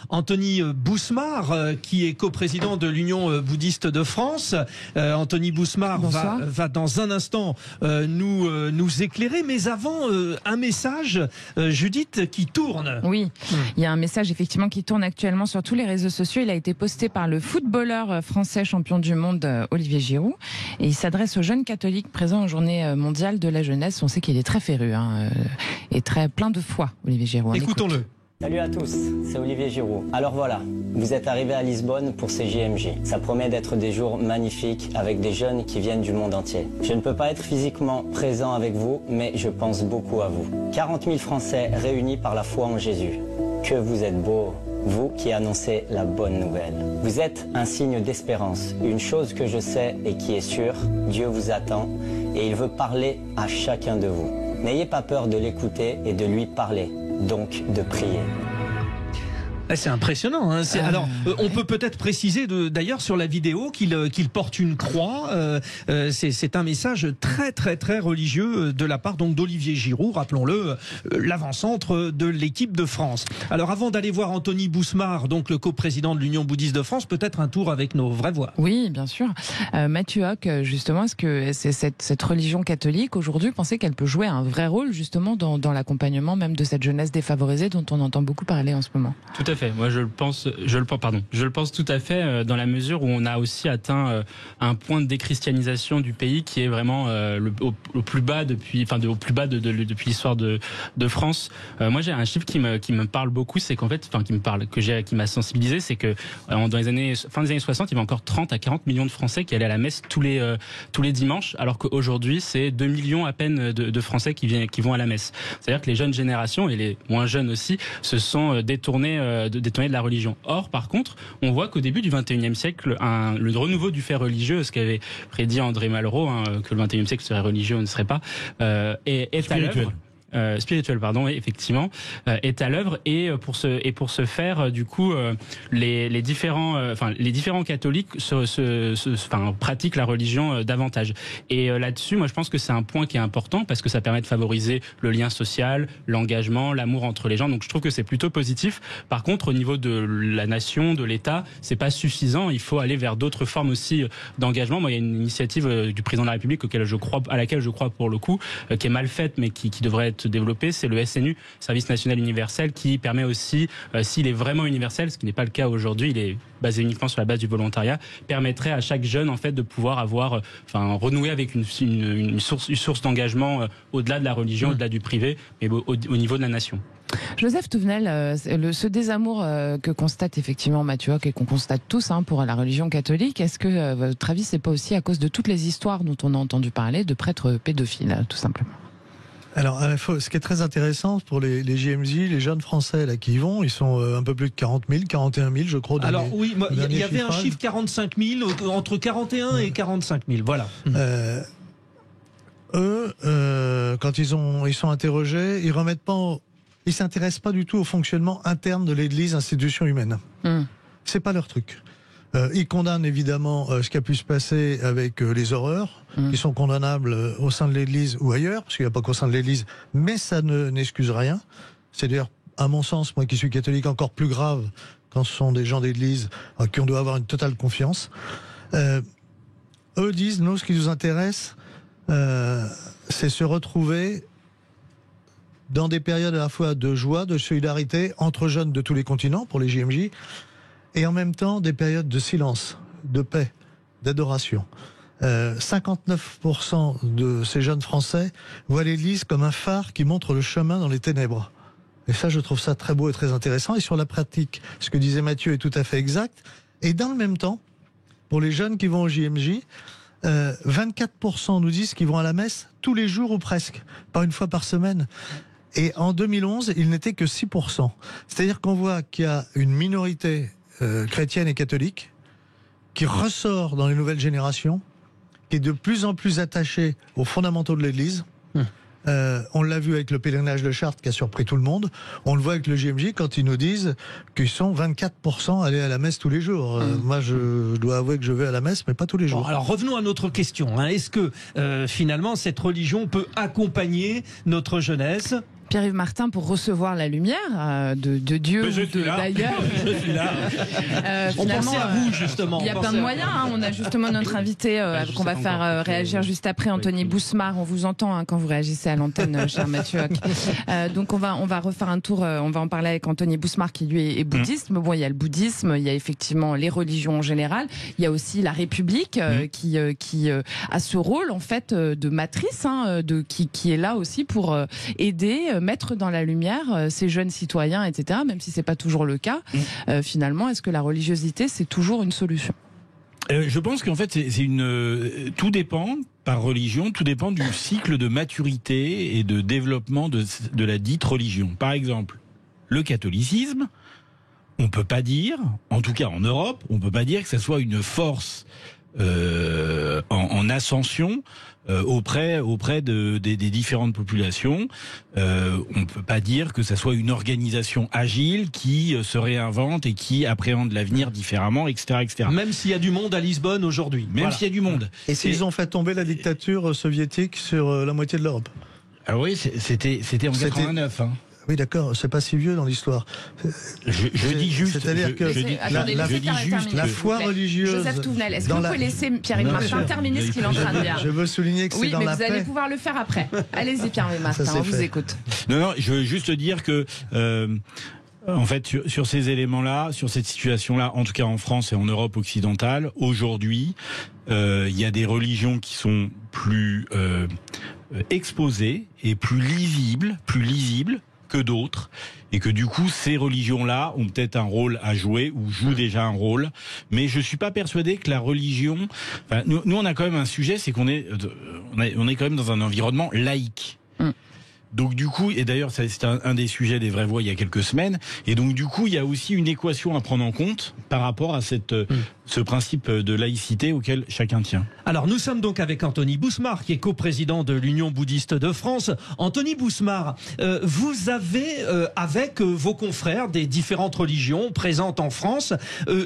Anthony Bousmar, qui est coprésident de l'Union bouddhiste de France. Anthony Bousmar va dans un instant nous éclairer, mais avant un message, Judith, qui tourne. Oui, il y a un message effectivement qui tourne actuellement sur tous les réseaux sociaux. Il a été posté par le footballeur français champion du monde Olivier Giroud, et il s'adresse aux jeunes catholiques présents aux Journées mondiales de la jeunesse. On sait qu'il est très féru et très plein de foi, Olivier Giroud. Écoutons-le. Salut à tous, c'est Olivier Giroud. Alors voilà, vous êtes arrivés à Lisbonne pour ces JMJ. Ça promet d'être des jours magnifiques avec des jeunes qui viennent du monde entier. Je ne peux pas être physiquement présent avec vous, mais je pense beaucoup à vous. 40 000 Français réunis par la foi en Jésus. Que vous êtes beaux, vous qui annoncez la bonne nouvelle. Vous êtes un signe d'espérance. Une chose que je sais et qui est sûre, Dieu vous attend et il veut parler à chacun de vous. N'ayez pas peur de l'écouter et de lui parler, donc de prier. C'est impressionnant. Hein. Alors, on peut peut-être préciser d'ailleurs sur la vidéo qu'il porte une croix. C'est un message très très très religieux de la part donc d'Olivier Giroud, rappelons-le, l'avant-centre de l'équipe de France. Alors, avant d'aller voir Anthony Bousmar, donc le coprésident de l'Union bouddhiste de France, peut-être un tour avec nos vraies voix. Oui, bien sûr. Mathieu Hoc, justement, est-ce que cette religion catholique aujourd'hui, pensez qu'elle peut jouer un vrai rôle justement dans l'accompagnement même de cette jeunesse défavorisée dont on entend beaucoup parler en ce moment? Tout à fait. Moi, je le pense tout à fait dans la mesure où on a aussi atteint un point de déchristianisation du pays qui est vraiment au plus bas depuis l'histoire de France. Moi, j'ai un chiffre qui me parle beaucoup, c'est qu'en fait, qui m'a sensibilisé, c'est que fin des années 60, il y avait encore 30 à 40 millions de Français qui allaient à la messe tous les dimanches, alors qu'aujourd'hui, c'est 2 millions à peine de Français qui vont à la messe. C'est-à-dire que les jeunes générations et les moins jeunes aussi se sont détournés de la religion. Or, par contre, on voit qu'au début du XXIe siècle, le renouveau du fait religieux, ce qu'avait prédit André Malraux, que le XXIe siècle serait religieux, on ne serait pas, est à l'œuvre. Spirituel, pardon, effectivement, est à l'œuvre et pour ce faire, du coup, les différents catholiques pratiquent la religion davantage. Et là-dessus, moi, je pense que c'est un point qui est important parce que ça permet de favoriser le lien social, l'engagement, l'amour entre les gens. Donc, je trouve que c'est plutôt positif. Par contre, au niveau de la nation, de l'État, c'est pas suffisant. Il faut aller vers d'autres formes aussi d'engagement. Moi, il y a une initiative du président de la République à laquelle je crois pour le coup, qui est mal faite, mais qui devrait être développer, c'est le SNU, Service National Universel, qui permet aussi, s'il est vraiment universel, ce qui n'est pas le cas aujourd'hui, il est basé uniquement sur la base du volontariat, permettrait à chaque jeune en fait de pouvoir renouer avec une source d'engagement au-delà de la religion, au-delà du privé, mais au niveau de la nation. Joseph Touvenel, ce désamour que constate effectivement Mathieu Hoc et qu'on constate tous pour la religion catholique, est-ce que, votre avis, c'est pas aussi à cause de toutes les histoires dont on a entendu parler de prêtres pédophiles, tout simplement? Alors, ce qui est très intéressant pour les JMJ, les jeunes Français là qui y vont, ils sont un peu plus de 40 000, 41 000, je crois. Alors oui, il y avait un chiffre 45 000, entre 41 et 45 000, voilà. Eux, quand ils sont interrogés, ils s'intéressent pas du tout au fonctionnement interne de l'Église, institution humaine. C'est pas leur truc. Ils condamnent évidemment ce qui a pu se passer avec les horreurs, qui sont condamnables au sein de l'Église ou ailleurs, parce qu'il n'y a pas qu'au sein de l'Église, mais ça n'excuse rien. C'est d'ailleurs, à mon sens, moi qui suis catholique, encore plus grave quand ce sont des gens d'Église à qui on doit avoir une totale confiance. Eux disent, nous, ce qui nous intéresse, c'est se retrouver dans des périodes à la fois de joie, de solidarité entre jeunes de tous les continents, pour les JMJ, et en même temps des périodes de silence, de paix, d'adoration. 59% de ces jeunes Français voient l'Église comme un phare qui montre le chemin dans les ténèbres. Et ça, je trouve ça très beau et très intéressant. Et sur la pratique, ce que disait Mathieu est tout à fait exact. Et dans le même temps, pour les jeunes qui vont au JMJ, 24% nous disent qu'ils vont à la messe tous les jours ou presque, pas une fois par semaine. Et en 2011, il n'était que 6%. C'est-à-dire qu'on voit qu'il y a une minorité chrétienne et catholique qui ressort dans les nouvelles générations, qui est de plus en plus attachée aux fondamentaux de l'Église. On l'a vu avec le pèlerinage de Chartres qui a surpris tout le monde. On le voit avec le JMJ quand ils nous disent qu'ils sont 24% allés à la messe tous les jours. Moi, je dois avouer que je vais à la messe, mais pas tous les jours. Bon, alors revenons à notre question. Est-ce que finalement cette religion peut accompagner notre jeunesse ? Pierre-Yves Martin, pour recevoir la lumière de Dieu ou d'ailleurs. Je suis là. On pensait à vous, justement. Il y a plein de moyens. On a justement notre invité qu'on va faire réagir juste après, Anthony Bousmar. On vous entend quand vous réagissez à l'antenne, cher Mathieu. Donc on va refaire un tour. On va en parler avec Anthony Bousmar, qui lui est bouddhiste. Mais bon, il y a le bouddhisme, il y a effectivement les religions en général. Il y a aussi la République qui a ce rôle en fait de matrice, qui est là aussi pour aider, mettre dans la lumière ces jeunes citoyens, etc., même si c'est pas toujours le cas. Finalement, est-ce que la religiosité, c'est toujours une solution ? Je pense qu'en fait, tout dépend, par religion, tout dépend du cycle de maturité et de développement de la dite religion. Par exemple, le catholicisme, on peut pas dire, en tout cas en Europe, on peut pas dire que ça soit une force en ascension auprès des différentes populations. On peut pas dire que ça soit une organisation agile qui se réinvente et qui appréhende l'avenir différemment, etc., etc. Même s'il y a du monde à Lisbonne aujourd'hui. Même s'il y a du monde. Et s'ils ont fait tomber la dictature soviétique sur la moitié de l'Europe. Ah oui, c'était en 89. Oui, d'accord, c'est pas si vieux dans l'histoire. Je dis juste. C'est-à-dire que la foi religieuse. Joseph Touvenel, est-ce que vous pouvez laisser Pierre-Yves Martin terminer ce qu'il est en train de dire ? Je veux souligner que c'est dans la paix. Oui, mais vous allez pouvoir le faire après. Allez-y, Pierre-Yves Martin, on vous écoute. Non, je veux juste dire que. En fait, sur ces éléments-là, sur cette situation-là, en tout cas en France et en Europe occidentale, aujourd'hui, il y a des religions qui sont plus exposées et plus lisibles que d'autres, et que du coup ces religions-là ont peut-être un rôle à jouer ou jouent déjà un rôle, mais je suis pas persuadé que la religion. Enfin, nous on a quand même un sujet, c'est qu'on est quand même dans un environnement laïque. Donc du coup, et d'ailleurs c'est un des sujets des vraies voix il y a quelques semaines, et donc du coup il y a aussi une équation à prendre en compte par rapport à ce principe de laïcité auquel chacun tient. Alors nous sommes donc avec Anthony Bousmar, qui est coprésident de l'Union bouddhiste de France. Anthony Bousmar, vous avez, avec vos confrères des différentes religions présentes en France,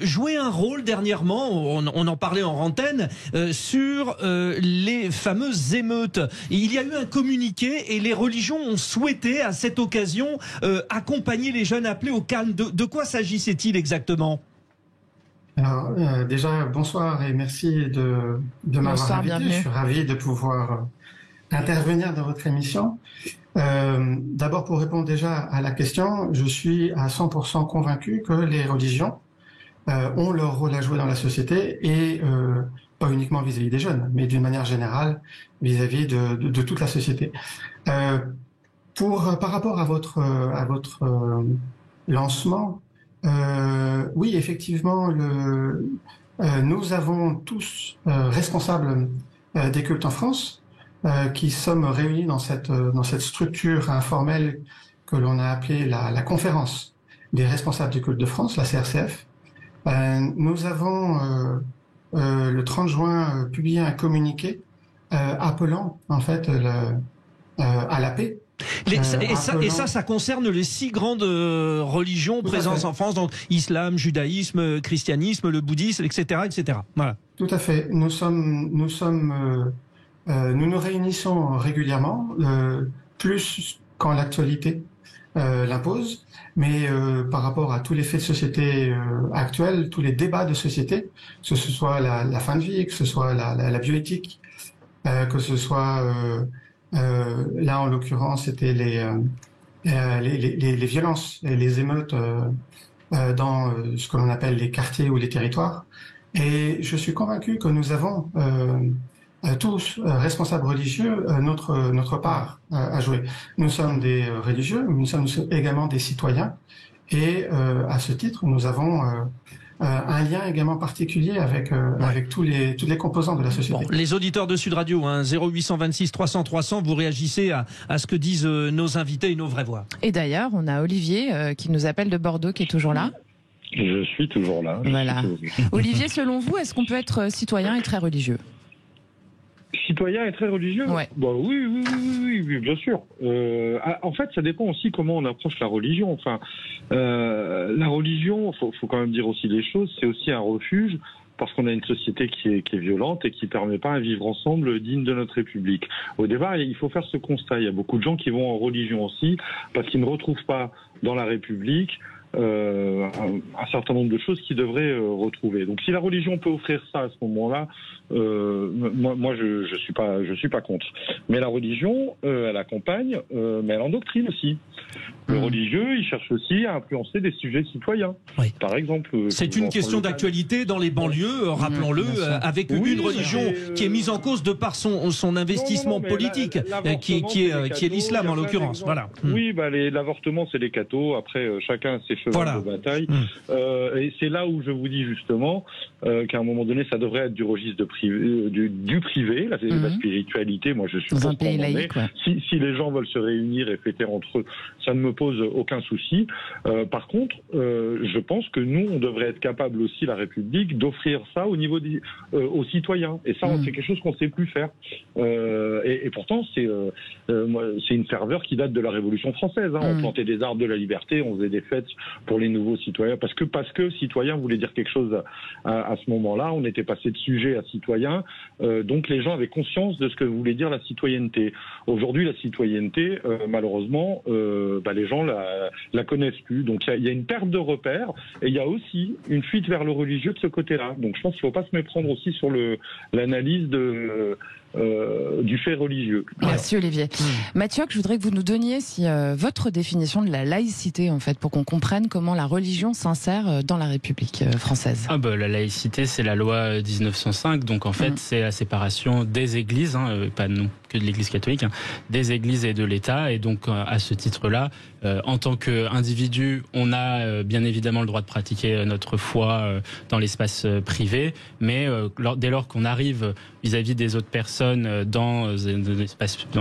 joué un rôle dernièrement, on en parlait en antenne, sur les fameuses émeutes. Et il y a eu un communiqué et les religions ont souhaité à cette occasion accompagner les jeunes appelés au calme. De quoi s'agissait-il exactement ? Alors, déjà, bonsoir et merci de m'avoir invité. Bienvenue. Je suis ravi de pouvoir intervenir dans votre émission. D'abord, pour répondre déjà à la question, je suis à 100% convaincu que les religions ont leur rôle à jouer dans la société et pas uniquement vis-à-vis des jeunes, mais d'une manière générale vis-à-vis de toute la société. Par rapport à votre lancement, oui, effectivement, nous avons tous responsables des cultes en France qui sommes réunis dans cette structure informelle que l'on a appelée la conférence des responsables des cultes de France, la CRCF. Nous avons le 30 juin publié un communiqué appelant en fait à la paix. Ça concerne les 6 grandes religions présentes en France, donc islam, judaïsme, christianisme, le bouddhisme, etc., etc. Voilà. Tout à fait. Nous nous réunissons régulièrement, plus quand l'actualité l'impose, mais par rapport à tous les faits de société actuels, tous les débats de société, que ce soit la fin de vie, que ce soit la bioéthique, que ce soit là, en l'occurrence, c'était les violences et les émeutes dans ce que l'on appelle les quartiers ou les territoires. Et je suis convaincu que nous avons tous, responsables religieux, notre part à jouer. Nous sommes des religieux, mais nous sommes également des citoyens. Et à ce titre, nous avons un lien également particulier avec toutes les composants de la société. Bon, les auditeurs de Sud Radio, 0826 300 300, vous réagissez à ce que disent nos invités et nos vraies voix. Et d'ailleurs, on a Olivier qui nous appelle de Bordeaux, qui est toujours là. Je suis toujours là. Voilà. Olivier, selon vous, est-ce qu'on peut être citoyen et très religieux ? Citoyen et très religieux ? Ouais. Bah oui, bien sûr. En fait, ça dépend aussi comment on approche la religion. Enfin, la religion, faut quand même dire aussi les choses, c'est aussi un refuge, parce qu'on a une société qui est violente et qui ne permet pas un vivre ensemble digne de notre République. Au départ, il faut faire ce constat. Il y a beaucoup de gens qui vont en religion aussi, parce qu'ils ne retrouvent pas dans la République un certain nombre de choses qu'ils devraient retrouver. Donc si la religion peut offrir ça à ce moment-là, moi je suis pas contre. Mais la religion, elle accompagne, mais elle endoctrine aussi. Le religieux, il cherche aussi à influencer des sujets citoyens. Oui. Par exemple, c'est une question d'actualité dans les banlieues, rappelons-le, avec une religion qui est mise en cause de par son investissement politique, qui est l'islam en l'occurrence. Voilà. Oui, l'avortement, c'est les cathos. Après, chacun a ses chevaux de bataille. Et c'est là où je vous dis justement qu'à un moment donné, ça devrait être du registre du privé, la spiritualité. Moi, je suis dans un pays laïque. Si les gens veulent se réunir et fêter entre eux, ça ne me pose aucun souci. Par contre, je pense que nous, on devrait être capable aussi, la République, d'offrir ça au niveau aux citoyens. Et ça, c'est quelque chose qu'on ne sait plus faire. Et pourtant, c'est une ferveur qui date de la Révolution française. On plantait des arbres de la liberté, on faisait des fêtes pour les nouveaux citoyens, parce que citoyen voulait dire quelque chose à ce moment-là. On était passé de sujet à citoyen, donc les gens avaient conscience de ce que voulait dire la citoyenneté. Aujourd'hui, la citoyenneté, malheureusement, les gens la connaissent plus. Donc il y a une perte de repères, et il y a aussi une fuite vers le religieux de ce côté-là. Donc je pense qu'il ne faut pas se méprendre aussi sur l'analyse du fait religieux. Merci Olivier. Mathieu, je voudrais que vous nous donniez votre définition de la laïcité, en fait, pour qu'on comprenne comment la religion s'insère dans la République française. La laïcité, c'est la loi 1905, donc en fait c'est la séparation des églises, pas non que de l'Église catholique, des églises et de l'État, et donc à ce titre-là, en tant qu'individu, on a bien évidemment le droit de pratiquer notre foi dans l'espace privé, mais dès lors qu'on arrive vis-à-vis des autres personnes dans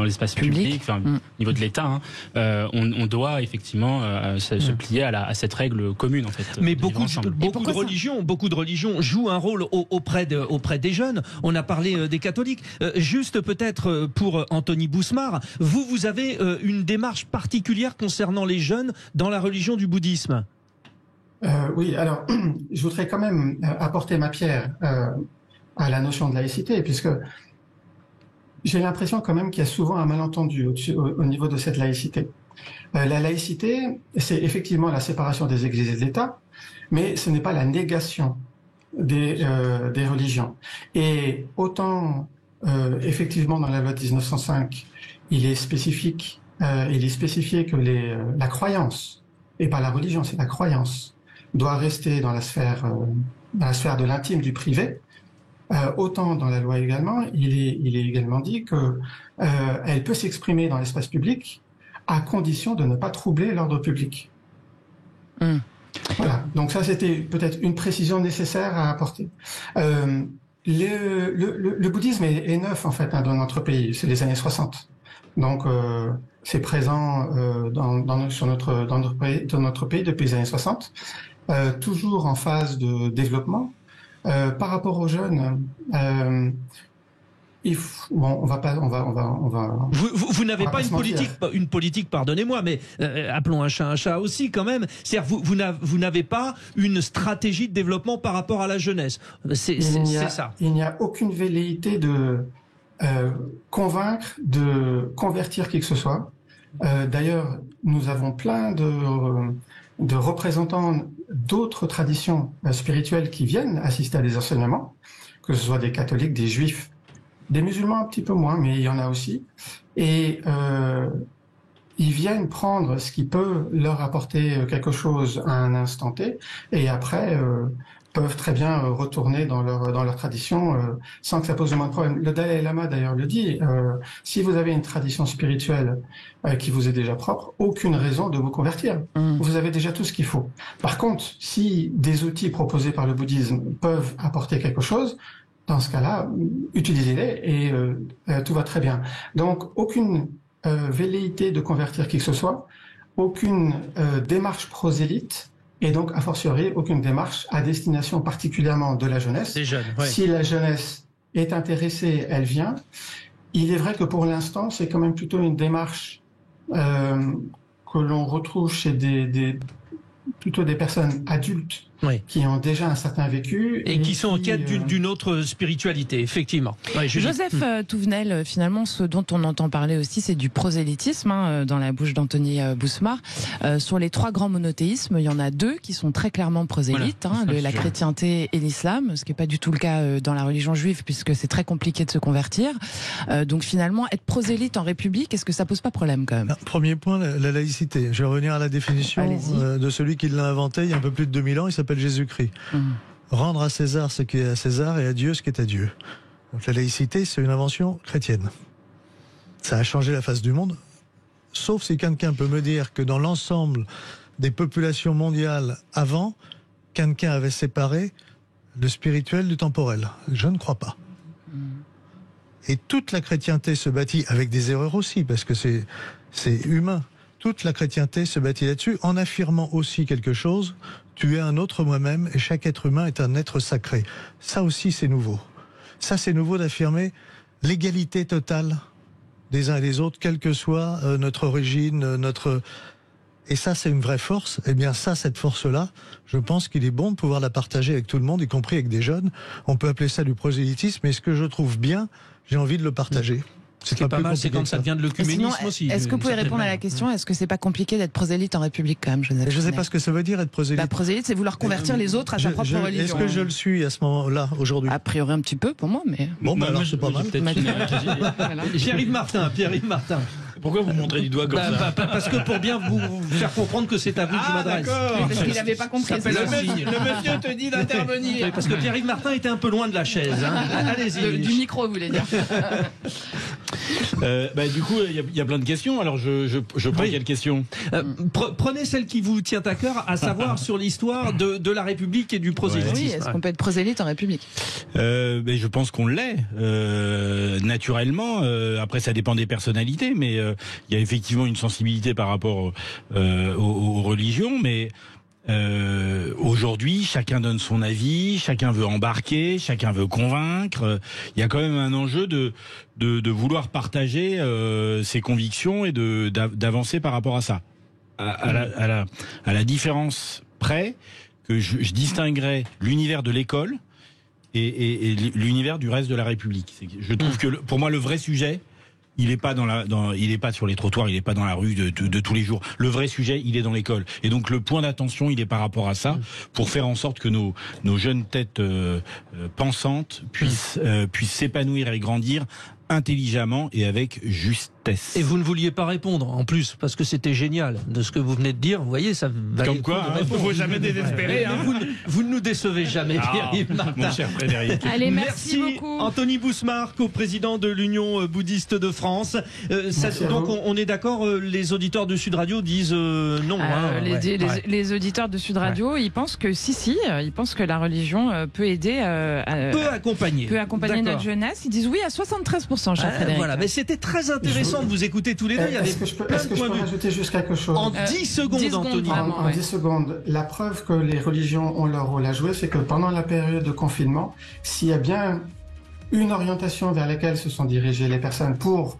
l'espace public, au niveau de l'État, on doit effectivement se plier à cette règle commune, en fait. Mais beaucoup de religions jouent un rôle auprès des jeunes. On a parlé des catholiques. Juste peut-être pour Anthony Bousmar, vous avez une démarche particulière concernant les jeunes dans la religion du bouddhisme. Oui, alors je voudrais quand même apporter ma pierre à la notion de laïcité, puisque j'ai l'impression quand même qu'il y a souvent un malentendu au niveau de cette laïcité. La laïcité, c'est effectivement la séparation des églises et de l'État, mais ce n'est pas la négation des religions. Et autant, effectivement, dans la loi de 1905, il est spécifié que la croyance, et pas la religion, c'est la croyance, doit rester dans la sphère de l'intime, du privé. Autant dans la loi également, il est également dit que elle peut s'exprimer dans l'espace public à condition de ne pas troubler l'ordre public. Voilà. Donc ça, c'était peut-être une précision nécessaire à apporter. Le bouddhisme est neuf en fait dans notre pays. C'est les années 60. Donc c'est présent dans notre pays depuis les années 60, toujours en phase de développement. Par rapport aux jeunes, Vous n'avez pas une politique, pardonnez-moi, mais appelons un chat aussi quand même. C'est-à-dire vous n'avez pas une stratégie de développement par rapport à la jeunesse. C'est ça. Il n'y a aucune velléité de convaincre, de convertir qui que ce soit. D'ailleurs, nous avons plein de représentants d'autres traditions spirituelles qui viennent assister à des enseignements, que ce soit des catholiques, des juifs, des musulmans un petit peu moins, mais il y en a aussi. Et ils viennent prendre ce qui peut leur apporter quelque chose à un instant T, et après peuvent très bien retourner dans leur tradition sans que ça pose le moins de problème. Le Dalai Lama d'ailleurs le dit, si vous avez une tradition spirituelle qui vous est déjà propre, aucune raison de vous convertir. Vous avez déjà tout ce qu'il faut. Par contre, si des outils proposés par le bouddhisme peuvent apporter quelque chose, dans ce cas-là, utilisez-les et tout va très bien. Donc, aucune velléité de convertir qui que ce soit, aucune démarche prosélyte, et donc, a fortiori, aucune démarche à destination particulièrement de la jeunesse. Des jeunes, ouais. Si la jeunesse est intéressée, elle vient. Il est vrai que pour l'instant, c'est quand même plutôt une démarche que l'on retrouve chez plutôt des personnes adultes qui ont déjà un certain vécu. Et qui sont en quête d'une autre spiritualité, effectivement. Ouais, Joseph Touvenel, finalement, ce dont on entend parler aussi, c'est du prosélytisme, dans la bouche d'Anthony Bousmar. Sur les 3 grands monothéismes, il y en a 2 qui sont très clairement prosélytes, voilà, la chrétienté et l'islam, ce qui n'est pas du tout le cas dans la religion juive, puisque c'est très compliqué de se convertir. Donc finalement, être prosélyte en République, est-ce que ça pose pas problème quand même? Premier point, la laïcité. Je vais revenir à la définition de celui qui l'a inventé il y a un peu plus de 2000 ans, il s'appelle Jésus-Christ. Rendre à César ce qui est à César et à Dieu ce qui est à Dieu. Donc la laïcité, c'est une invention chrétienne. Ça a changé la face du monde, sauf si quelqu'un peut me dire que dans l'ensemble des populations mondiales avant, quelqu'un avait séparé le spirituel du temporel. Je ne crois pas. Et toute la chrétienté se bâtit, avec des erreurs aussi, parce que c'est humain. Toute la chrétienté se bâtit là-dessus, en affirmant aussi quelque chose. Tu es un autre moi-même et chaque être humain est un être sacré. Ça aussi, c'est nouveau. Ça, c'est nouveau d'affirmer l'égalité totale des uns et des autres, quelle que soit notre origine, notre... Et ça, c'est une vraie force. Eh bien ça, cette force-là, je pense qu'il est bon de pouvoir la partager avec tout le monde, y compris avec des jeunes. On peut appeler ça du prosélytisme, mais ce que je trouve bien, j'ai envie de le partager. Ce qui est pas mal, c'est quand ça devient de l'œcuménisme aussi. Est-ce que vous pouvez répondre à la question, est-ce que c'est pas compliqué d'être prosélyte en République quand même, Joseph? Je ne sais pas ce que ça veut dire être prosélyte. Prosélyte, c'est vouloir convertir les autres à sa propre religion. Est-ce que je le suis à ce moment-là, aujourd'hui? A priori un petit peu pour moi, mais... Bon, alors c'est pas mal. Pierre-Yves Martin. Pourquoi vous montrez du doigt comme ça? Parce que pour bien vous faire comprendre que c'est à vous que je m'adresse. Parce qu'il n'avait pas compris. Le monsieur te dit d'intervenir. Parce que Pierre-Yves Martin était un peu loin de la chaise. Allez-y. Du micro, vous voulez dire. Du coup, il y a plein de questions. Alors, je prends quelle question? Prenez celle qui vous tient à cœur, à savoir sur l'histoire de la République et du prosélytisme. Oui, est-ce qu'on peut être prosélyte en République? Je pense qu'on l'est, naturellement. Après, ça dépend des personnalités, mais il y a effectivement une sensibilité par rapport aux religions, mais aujourd'hui, chacun donne son avis, chacun veut embarquer, chacun veut convaincre. Il y a quand même un enjeu de vouloir partager ses convictions et d'avancer par rapport à ça. À la différence près que je distinguerais l'univers de l'école et l'univers du reste de la République. Je trouve que pour moi le vrai sujet, il est pas il est pas sur les trottoirs, il est pas dans la rue de tous les jours. Le vrai sujet, il est dans l'école. Et donc le point d'attention, il est par rapport à ça, pour faire en sorte que nos jeunes têtes pensantes puissent s'épanouir et grandir intelligemment et avec justesse. Et vous ne vouliez pas répondre en plus, parce que c'était génial de ce que vous venez de dire. Vous voyez, ça va. Comme quoi, il ne faut jamais désespérer. Vous ne nous décevez jamais, Pierre-Yves Martin. Mon cher Frédéric. Allez, merci beaucoup. Anthony Bousmar, co-président de l'Union bouddhiste de France. Donc on est d'accord, les auditeurs de Sud Radio disent non. Les auditeurs de Sud Radio, ils pensent que ils pensent que la religion peut aider, peut accompagner notre jeunesse. Ils disent oui à 73%, cher Frédéric. Voilà, mais c'était très intéressant de vous écouter tous les deux. Est-ce que je peux rajouter juste quelque chose? En 10 secondes, Anthony. En 10 secondes. La preuve que les religions ont leur rôle à jouer, c'est que pendant la période de confinement, s'il y a bien une orientation vers laquelle se sont dirigées les personnes pour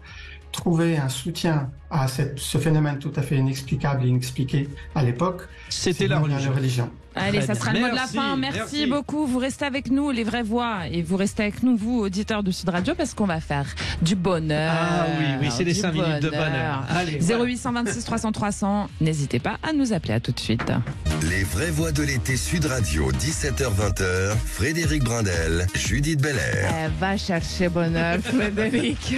trouver un soutien à ce phénomène tout à fait inexplicable et inexpliqué à l'époque, c'était la religion. Allez, ça sera le mot de la fin. Merci beaucoup. Vous restez avec nous, les vraies voix, et vous restez avec nous, vous, auditeurs de Sud Radio, parce qu'on va faire du bonheur. Ah oui, c'est les 5 minutes de bonheur. Allez, 0826 300 300. N'hésitez pas à nous appeler. À tout de suite. Les vraies voix de l'été Sud Radio, 17h-20h, Frédéric Brindel, Judith Belair. Va chercher bonheur, Frédéric.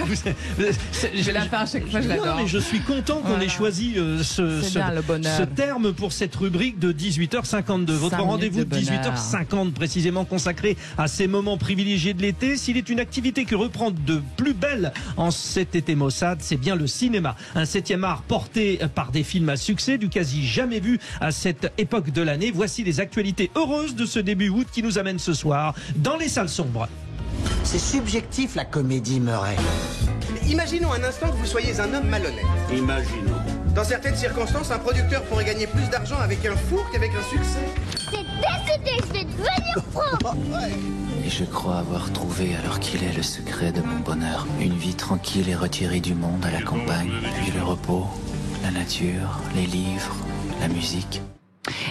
Je la fais à chaque fois, je l'adore. Non, mais je suis content qu'on ait choisi ce terme pour cette rubrique de 18h52. Votre rendez-vous de 18h50 précisément consacré à ces moments privilégiés de l'été. S'il est une activité qui reprend de plus belle en cet été maussade, c'est bien le cinéma. Un 7e art porté par des films à succès, du quasi jamais vu à cette époque de l'année. Voici les actualités heureuses de ce début août qui nous amènent ce soir dans les salles sombres. C'est subjectif la comédie, Murray. Imaginons un instant que vous soyez un homme malhonnête. Imaginons. Dans certaines circonstances, un producteur pourrait gagner plus d'argent avec un four qu'avec un succès. C'est décidé, je vais devenir pro. Et je crois avoir trouvé alors qu'il est le secret de mon bonheur. Une vie tranquille et retirée du monde à la campagne, puis le repos, la nature, les livres, la musique.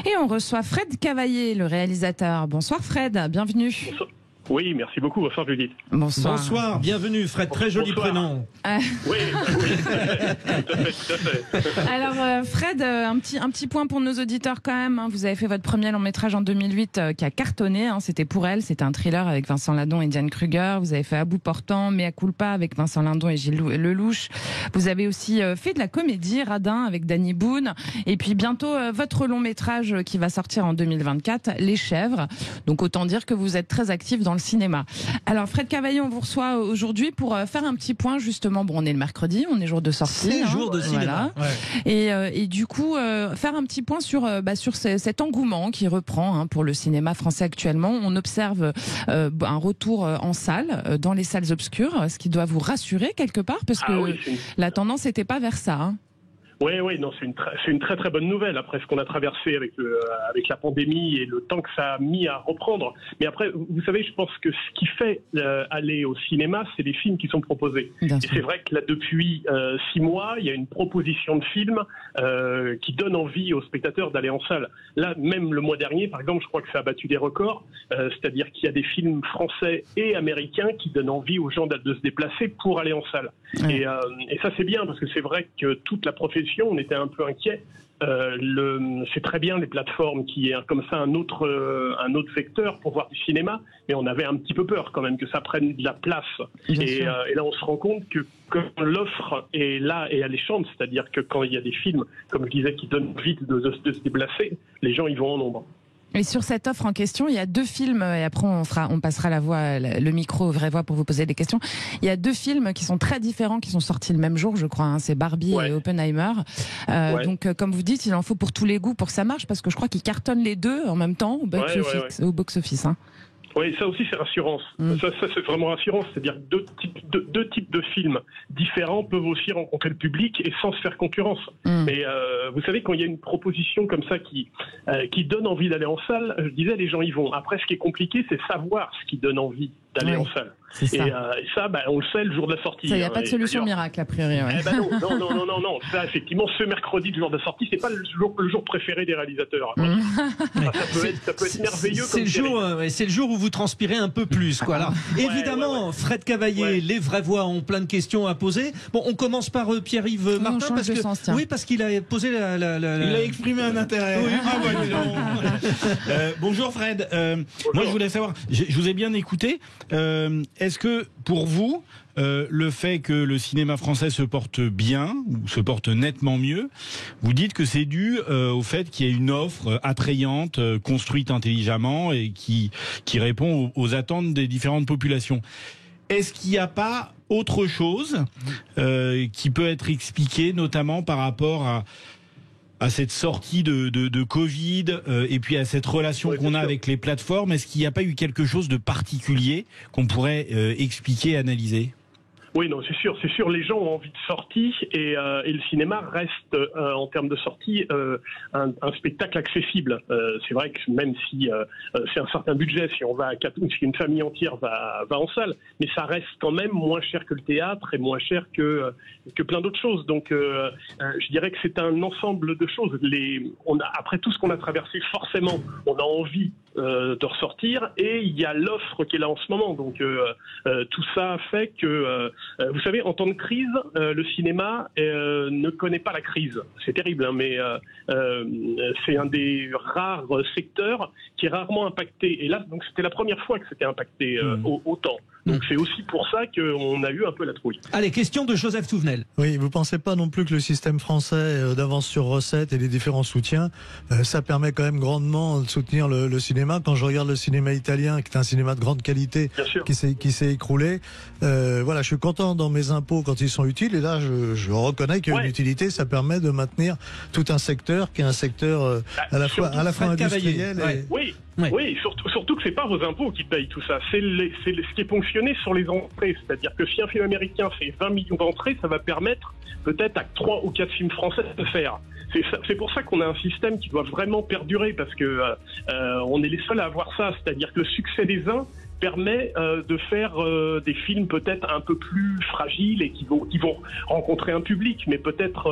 Et on reçoit Fred Cavaillé, le réalisateur. Bonsoir Fred, bienvenue. Bonsoir. Oui, merci beaucoup. Bonsoir Judith. Bonsoir. Bonsoir, bienvenue Fred, très joli prénom. Oui, tout à fait. Alors Fred, un petit point pour nos auditeurs quand même. Vous avez fait votre premier long métrage en 2008 qui a cartonné. C'était Pour elle, c'était un thriller avec Vincent Lindon et Diane Kruger. Vous avez fait À bout portant, Mea culpa avec Vincent Lindon et Gilles Lelouch. Vous avez aussi fait de la comédie, Radin avec Danny Boone. Et puis bientôt votre long métrage qui va sortir en 2024, Les Chèvres. Donc autant dire que vous êtes très actif dans le cinéma. Alors Fred Cavaillé, on vous reçoit aujourd'hui pour faire un petit point justement. Bon, on est le mercredi, on est jour de sortie. C'est jour de cinéma. Voilà. Et du coup, faire un petit point sur cet engouement qui reprend pour le cinéma français actuellement. On observe un retour en salle, dans les salles obscures, ce qui doit vous rassurer quelque part, parce que la tendance n'était pas vers ça. Oui, non, c'est une très très bonne nouvelle après ce qu'on a traversé avec la pandémie et le temps que ça a mis à reprendre. Mais après, vous savez, je pense que ce qui fait aller au cinéma, c'est les films qui sont proposés. Et c'est vrai que là, depuis 6 mois, il y a une proposition de film qui donne envie aux spectateurs d'aller en salle. Là, même le mois dernier, par exemple, je crois que ça a battu des records. C'est-à-dire qu'il y a des films français et américains qui donnent envie aux gens de se déplacer pour aller en salle. Et ça, c'est bien parce que c'est vrai que toute la profession, on était un peu inquiets. C'est très bien les plateformes qui est comme ça un autre vecteur pour voir du cinéma, mais on avait un petit peu peur quand même que ça prenne de la place. Et là, on se rend compte que l'offre est là et alléchante, c'est-à-dire que quand il y a des films, comme je disais, qui donnent envie de se déplacer, les gens y vont en nombre. Et sur cette offre en question, il y a 2 films, et après on passera le micro aux vraies voix pour vous poser des questions. Il y a 2 films qui sont très différents, qui sont sortis le même jour, je crois. C'est Barbie et Oppenheimer. Donc, comme vous dites, il en faut pour tous les goûts pour que ça marche, parce que je crois qu'ils cartonnent les 2 en même temps au box-office. Oui, ça aussi c'est rassurant. Ça c'est vraiment rassurant. C'est-à-dire que deux types de films différents peuvent aussi rencontrer le public et sans se faire concurrence. Mais vous savez, quand il y a une proposition comme ça qui donne envie d'aller en salle, je disais, les gens y vont. Après, ce qui est compliqué, c'est savoir ce qui donne envie d'aller en salle. Et ça, on le sait le jour de la sortie. Il n'y a pas de solution miracle, a priori. Non. Ça, effectivement, ce mercredi, le jour de la sortie, c'est pas le jour préféré des réalisateurs. Ça peut être merveilleux. C'est le jour où vous transpirez un peu plus, quoi. Alors, évidemment, Fred Cavaillé, les vraies voix ont plein de questions à poser. Bon, on commence par Pierre-Yves Martin parce qu'il a posé il a exprimé un intérêt. Bonjour Fred. Moi, je voulais savoir, je vous ai bien écouté. Est-ce que pour vous, le fait que le cinéma français se porte bien, ou se porte nettement mieux, vous dites que c'est dû au fait qu'il y ait une offre attrayante, construite intelligemment et qui répond aux attentes des différentes populations. Est-ce qu'il n'y a pas autre chose qui peut être expliquée, notamment par rapport à cette sortie de Covid et puis à cette relation qu'on a avec les plateformes? Est-ce qu'il n'y a pas eu quelque chose de particulier qu'on pourrait expliquer, analyser? Oui, non, c'est sûr, les gens ont envie de sortie et le cinéma reste, en termes de sortie, un spectacle accessible. C'est vrai que même si c'est un certain budget, si on va si une famille entière va en salle, mais ça reste quand même moins cher que le théâtre et moins cher que plein d'autres choses. Donc, je dirais que c'est un ensemble de choses. Après tout ce qu'on a traversé, forcément, on a envie de ressortir, et il y a l'offre qui est là en ce moment. Donc tout ça fait que, vous savez, en temps de crise, le cinéma ne connaît pas la crise. C'est terrible, hein, mais c'est un des rares secteurs qui est rarement impacté. Et là, donc c'était la première fois que c'était impacté autant. Donc c'est aussi pour ça qu'on a eu un peu la trouille. Allez, question de Joseph Touvenel. Oui, vous pensez pas non plus que le système français d'avance sur recette et les différents soutiens, ça permet quand même grandement de soutenir le cinéma. Quand je regarde le cinéma italien, qui est un cinéma de grande qualité, qui s'est écroulé, voilà, je suis content dans mes impôts quand ils sont utiles. Et là, je reconnais qu'il y a une utilité. Ça permet de maintenir tout un secteur qui est un secteur à la fois industriel. Oui, surtout que c'est pas vos impôts qui payent tout ça. C'est ce qui est ponctionné sur les entrées. C'est-à-dire que si un film américain fait 20 millions d'entrées, ça va permettre peut-être à 3 ou 4 films français de faire. C'est pour ça qu'on a un système qui doit vraiment perdurer, parce que on est les seuls à avoir ça. C'est-à-dire que le succès des uns permet de faire des films peut-être un peu plus fragiles et qui vont rencontrer un public, mais peut-être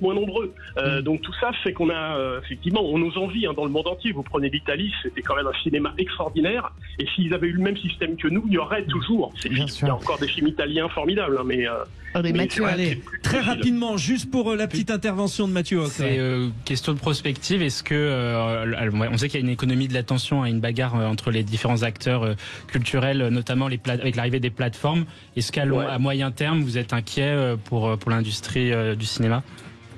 moins nombreux. Donc tout ça fait qu'on a effectivement, on nous envie dans le monde entier. Vous prenez l'Italie, c'était quand même un cinéma extraordinaire, et s'ils avaient eu le même système que nous, il y aurait toujours. Il y a encore des films italiens formidables, hein, mais Mathieu, allez, très rapidement, juste pour la petite intervention de Mathieu Hoc. C'est question de prospective. Est-ce que on sait qu'il y a une économie de l'attention, une bagarre entre les différents acteurs culturels, notamment avec l'arrivée des plateformes. Est-ce qu'à moyen terme, vous êtes inquiet pour l'industrie du cinéma ?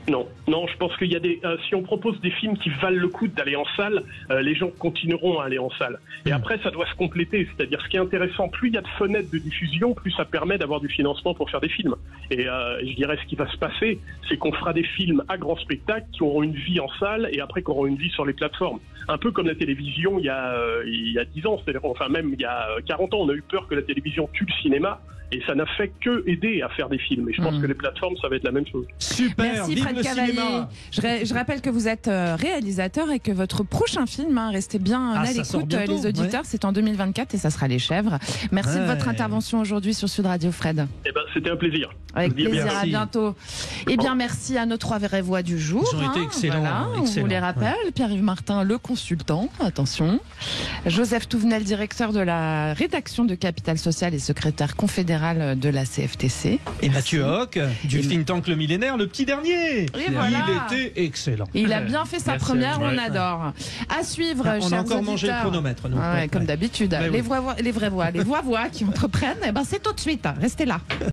Non, je pense qu'il y a si on propose des films qui valent le coup d'aller en salle, les gens continueront à aller en salle. Et après, ça doit se compléter. C'est-à-dire, ce qui est intéressant, plus il y a de fenêtres de diffusion, plus ça permet d'avoir du financement pour faire des films. Et je dirais, ce qui va se passer, c'est qu'on fera des films à grand spectacle qui auront une vie en salle et après qui auront une vie sur les plateformes. Un peu comme la télévision il y a 10 ans, c'est-à-dire, enfin même il y a 40 ans, on a eu peur que la télévision tue le cinéma. Et ça n'a fait que aider à faire des films. Et je pense que les plateformes, ça va être la même chose. Super, merci vive Fred le Cavalier. cinéma. Je rappelle que vous êtes réalisateur et que votre prochain film, restez bien à l'écoute les auditeurs, c'est en 2024 et ça sera Les Chèvres. Merci de votre intervention aujourd'hui sur Sud Radio, Fred. C'était un plaisir. Avec plaisir, à bientôt. Et bien merci à nos 3 vraies voix du jour. Ils ont été excellents. Voilà, on vous les rappelle. Pierre-Yves Martin, le consultant, attention. Joseph Touvenel, directeur de la rédaction de Capital Social et secrétaire confédéral de la CFTC. Et Mathieu Hoc, du think tank Le Millénaire, le petit dernier. Et voilà. Il était excellent. Il a bien fait sa première, on adore. À suivre, on chers a encore mangé le chronomètre, nous. Comme d'habitude. Les vraies voix qui entreprennent, c'est tout de suite. Restez là.